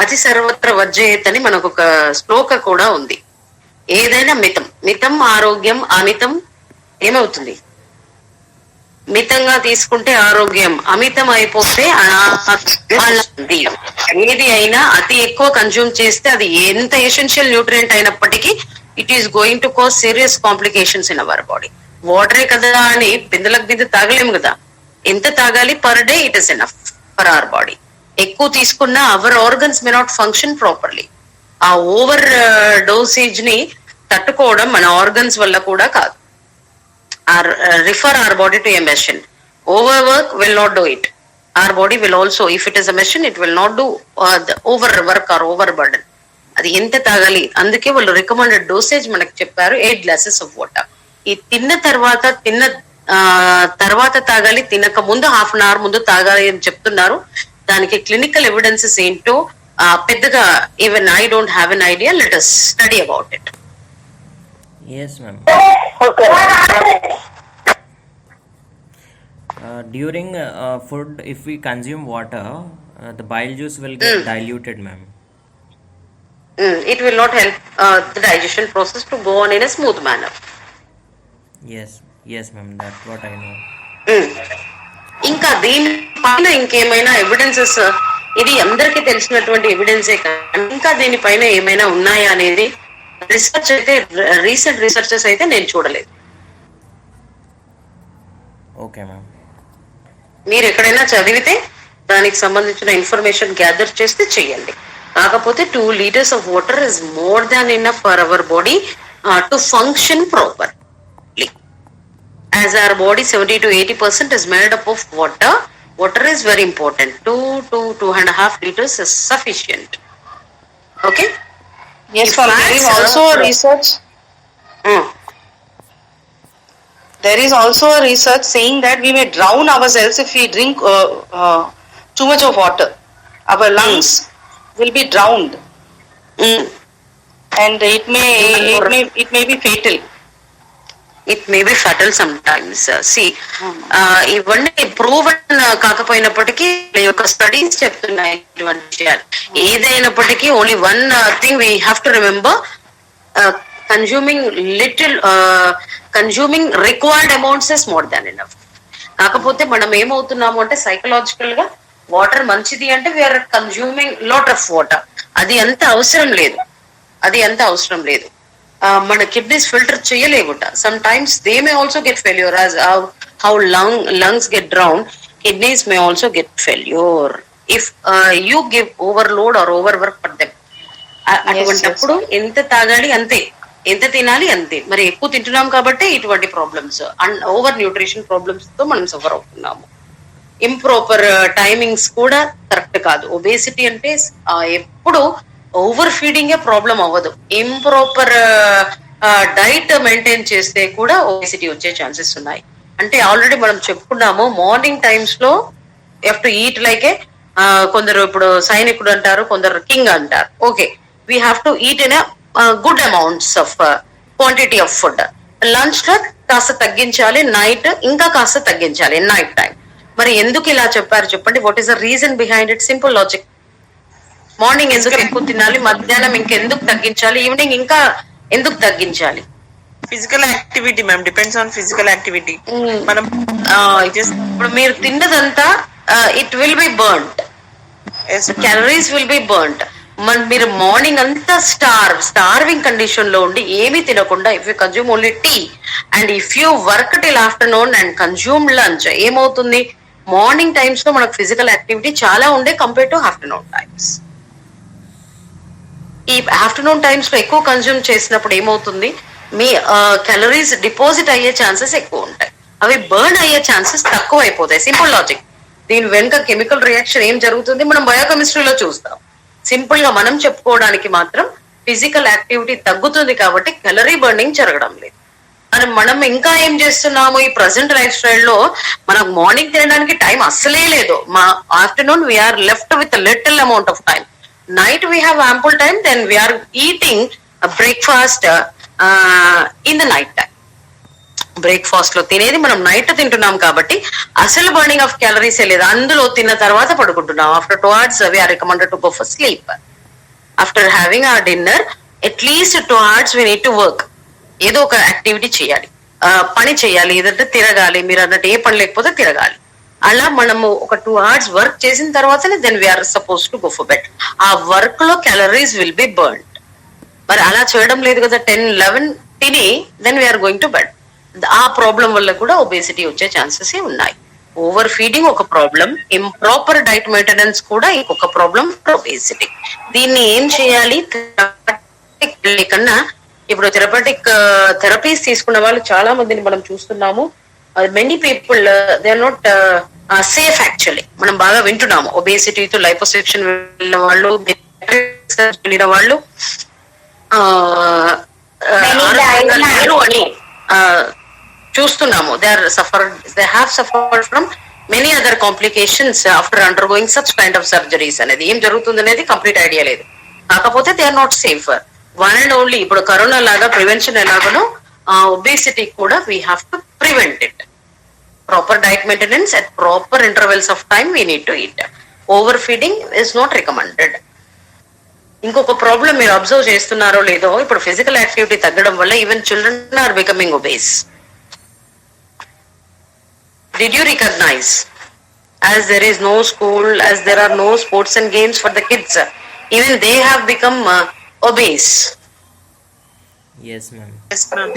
అతి సర్వత్ర వర్జయేత్ అని మనకు ఒక శ్లోక కూడా ఉంది. ఏదైనా మితం ఆరోగ్యం, అమితం ఏమవుతుంది? మితంగా తీసుకుంటే ఆరోగ్యం, అమితం అయిపోతే ఏది అయినా అతి ఎక్కువ కన్జ్యూమ్ చేస్తే అది ఎంత ఎసెన్షియల్ న్యూట్రియంట్ అయినప్పటికీ it is going to cause serious complications in our body. వాటరే కదా అని బిందెలకు తాగలేము కదా. ఎంత తాగాలి? Per day it is enough for our body. ఎక్కువ తీసుకున్న our organs may not function properly. ఆ ఓవర్ డోసేజ్ ని తట్టుకోవడం మన ఆర్గన్స్ వల్ల కూడా కాదు. Refer our body to a machine. Over work will not do it. Our body will also, if it is a machine, it will not do over work or over burden. అది ఎంత తాగాలి? అందుకే వాళ్ళు recommended dosage మనకు చెప్పారు 8 glasses of water. ఈ తిన్న తర్వాత తాగాలి, తినక ముందు 1/2 hour ముందు తాగాలి అని చెప్తున్నారు. దానికి క్లినికల్ ఎవిడెన్సెస్ ఏంటో పెద్దగా even I don't have an idea. Let us study about it. Yes, ma'am. okay. During food, if we consume water, the bile juice will get diluted, ma'am. It will not help the digestion process to go on in a smooth manner. Yes, ma'am. That's what I know. ఇంకా దీనిపైన ఇంకేమైనా evidences, ఇది అందరికీ తెలిసినటువంటి ఎవిడెన్సే కానీ ఇంకా దీనిపైన ఏమైనా ఉన్నాయా అనేది రీసెర్చ్ అయితే, రీసెంట్ రీసెర్చెస్ అయితే నేను చూడలేదు. Okay ma'am. మీరు ఎక్కడైనా చదివితే దానికి సంబంధించిన ఇన్ఫర్మేషన్ గ్యాదర్ చేస్తే చెయ్యండి. కాకపోతే 2 liters of water is more than enough for our body to function properly. As our body 70 to 80% is made up of water, water is very important. 2 to 2.5 liters is sufficient. Okay? Yes, ma'am. There is also a research. There is also a research saying that we may drown ourselves if we drink too much of water. Our lungs will be drowned. and it may be fatal. It may be fatal sometimes. సి ఇవన్నీ proven కాకపోయినప్పటికీ యొక్క studies చెప్తున్నాయి ఇటువంటి విషయాలు. ఏదైనప్పటికీ only one thing we have to remember, consuming required amounts is more than enough. కాకపోతే మనం ఏమవుతున్నాము అంటే సైకలాజికల్ గా వాటర్ మంచిది అంటే we're consuming lot of water. అది అంత అవసరం లేదు. మన కిడ్నీస్ ఫిల్టర్ చేయలేవుట. Sometimes they may also get failure. As how lungs get drown, kidneys May also get failure if you give overload or over work for them. అటువంటిప్పుడు ఎంత తాగాలి అంతే, ఎంత తినాలి అంతే. మరి ఎక్కువ తింటున్నాం కాబట్టి ఇటువంటి ప్రాబ్లమ్స్, ఓవర్ న్యూట్రిషన్ ప్రాబ్లమ్స్ తో మనం సఫర్ అవుతున్నాము. ఇంప్రాపర్ టైమింగ్స్ కూడా కరెక్ట్ కాదు. ఒబేసిటీ అంటే ఎప్పుడు ఓవర్ ఫీడింగ్ ప్రాబ్లం అవ్వదు. ఇంప్రాపర్ డైట్ మెయింటైన్ చేస్తే కూడా ఒబేసిటీ వచ్చే ఛాన్సెస్ ఉన్నాయి. అంటే ఆల్రెడీ మనం చెప్పుకున్నాము, మార్నింగ్ టైమ్స్ లో హ్యావ్ టు ఈట్ లైక్ ఏ, కొందరు ఇప్పుడు సైనికుడు అంటారు, కొందరు కింగ్ అంటారు. Okay, we have to eat in good amounts of quantity of food. Lunch లో కాస్త తగ్గించాలి, నైట్ ఇంకా కాస్త తగ్గించాలి నైట్ టైం. మరి ఎందుకు ఇలా చెప్పారు చెప్పండి? What is the reason behind it? Simple logic. Morning ఎందుకు ఎక్కువ తినాలి, మధ్యాహ్నం ఇంకెందుకు తగ్గించాలి, ఈవినింగ్ ఇంకా ఎందుకు తగ్గించాలి? Physical activity ma'am, depends on physical activity. మనం ఇప్పుడు మీరు తిన్నదంతా it will be burned, calories will be burned. మీరు మార్నింగ్ అంతా స్టార్వింగ్ కండిషన్ లో ఉండి ఏమీ తినకుండా if you consume only tea and if you work till afternoon and consume lunch, ఏమవుతుంది? మార్నింగ్ టైమ్స్ లో మనకు ఫిజికల్ యాక్టివిటీ చాలా ఉండే కంపేర్ టు ఆఫ్టర్నూన్ టైమ్స్. ఈ ఆఫ్టర్నూన్ టైమ్స్ లో ఎక్కువ కన్జ్యూమ్ చేసినప్పుడు ఏమవుతుంది? మీ క్యాలరీస్ డిపాజిట్ అయ్యే ఛాన్సెస్ ఎక్కువ ఉంటాయి, అవి బర్న్ అయ్యే ఛాన్సెస్ తక్కువ అయిపోతాయి. Simple logic. దీని వెనుక కెమికల్ రియాక్షన్ ఏం జరుగుతుంది మనం బయోకెమిస్ట్రీలో చూస్తాం. సింపుల్ గా మనం చెప్పుకోవడానికి మాత్రం ఫిజికల్ యాక్టివిటీ తగ్గుతుంది కాబట్టి క్యాలరీ బర్నింగ్ జరగడం లేదు. మనం ఇంకా ఏం చేస్తున్నాము? ఈ ప్రజెంట్ లైఫ్ స్టైల్లో మనకు మార్నింగ్ తినడానికి టైం అస్సలే లేదు. మా afternoon we are left with little amount of time. Night we have ample time, then we are eating a breakfast in the night time. Breakfast లో తినేది మనం నైట్ తింటున్నాం కాబట్టి అసలు బర్నింగ్ ఆఫ్ క్యాలరీస్ లేదు. అందులో తిన్న తర్వాత పడుకుంటున్నాం. After 2 hours we are recommended to go for sleep. After having our dinner, at least 2 hours we need to work. ఏదో ఒక యాక్టివిటీ చేయాలి, పని చేయాలి, ఏదంటే తిరగాలి. మీరు అన్నట్టు ఏ పని లేకపోతే తిరగాలి. అలా మనము ఒక 2 hours వర్క్ చేసిన తర్వాతనే then we are suppose to go for bed. ఆ వర్క్ లో క్యాలరీస్ విల్ బి బర్న్డ్. మరి అలా చేయడం లేదు కదా, 10-11 తిని then we are going to bed. ఆ ప్రాబ్లం వల్ల కూడా ఒబేసిటీ వచ్చే ఛాన్సెస్ ఉన్నాయి. ఓవర్ ఫీడింగ్ ఒక ప్రాబ్లం, ఇంప్రాపర్ డైట్ మెయింటెనెన్స్ కూడా ఇంకొక ప్రాబ్లం ఒబేసిటీ. దీన్ని ఏం చేయాలి? కన్నా ఇప్పుడు థెరపీస్ తీసుకున్న వాళ్ళు చాలా మందిని మనం చూస్తున్నాము. Many people they are not safe actually. మనం బాగా వింటున్నాము ఒబేసిటీతో లైపోసెక్షన్ వెళ్ళిన వాళ్ళు, వెళ్ళిన వాళ్ళు అని చూస్తున్నాము. They have suffered from many other complications after undergoing such kind of surgeries. అనేది ఏం జరుగుతుంది అనేది కంప్లీట్ ఐడియా లేదు. కాకపోతే they are not safe. One and only ఇప్పుడు కరోనా లాగా ప్రివెన్షన్ ఎలాగనో ఒబేసిటీ కూడా we have to prevent it. Proper diet maintenance at proper intervals of time we need to eat. Overfeeding is not recommended. ఇంకొక problem మీరు observe చేస్తున్నారో లేదో, ఇప్పుడు physical activity తగ్గడం వల్ల even children are becoming obese. Did you recognize? As there is no school, as there are no sports and games for the kids, even they have become obese. Yes ma'am. yes ma'am.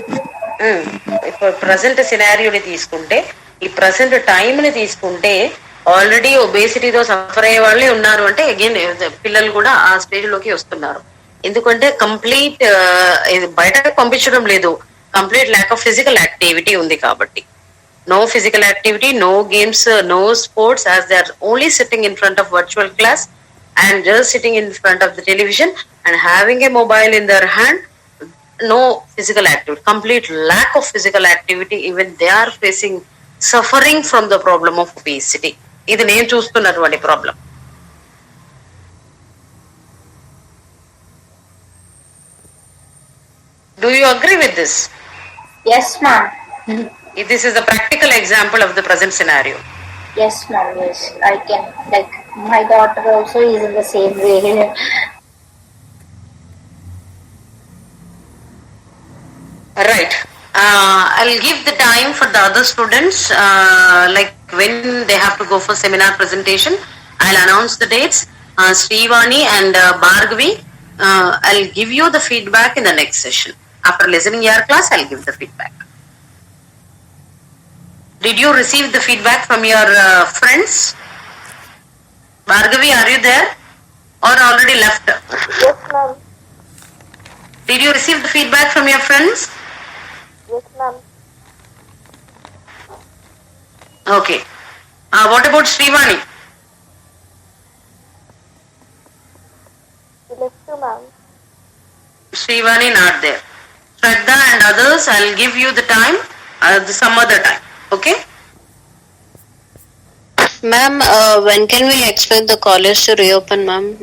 ఇప్పుడు present సినారియోని తీసుకుంటే, ఈ present time ని తీసుకుంటే already ఒబేసిటీతో suffer అయ్యే వాళ్ళే ఉన్నారు. అంటే again పిల్లలు కూడా ఆ స్టేజ్ లోకి వస్తున్నారు. ఎందుకంటే కంప్లీట్ బయటకు పంపించడం లేదు, complete lack of physical activity ఉంది కాబట్టి. No physical activity, no games, no sports, as they are only sitting in front of virtual class and just sitting in front of the television and having a mobile in their hand. No physical activity, complete lack of physical activity. Even they are facing suffering from the problem of obesity. ఇది నేను చూస్తున్నటువంటి problem. Do you agree with this? Yes, ma'am. This is a practical example of the present scenario. Yes, ma'am. Yes, I can. Like my daughter also is in the same way. Right. I'll give the time for the other students, like when they have to go for seminar presentation. I'll announce the dates. Srivani and Bhargavi, I'll give you the feedback in the next session. After listening your class, I'll give the feedback. Did you receive the feedback from your friends? Bhargavi, are you there? Or already left? Yes, ma'am. Did you receive the feedback from your friends? Yes, ma'am. Okay. What about Srivani? Left to ma'am. Srivani not there. Shraddha and others, I'll give you the time some other time. Okay? Ma'am, when can we expect the college to reopen, ma'am?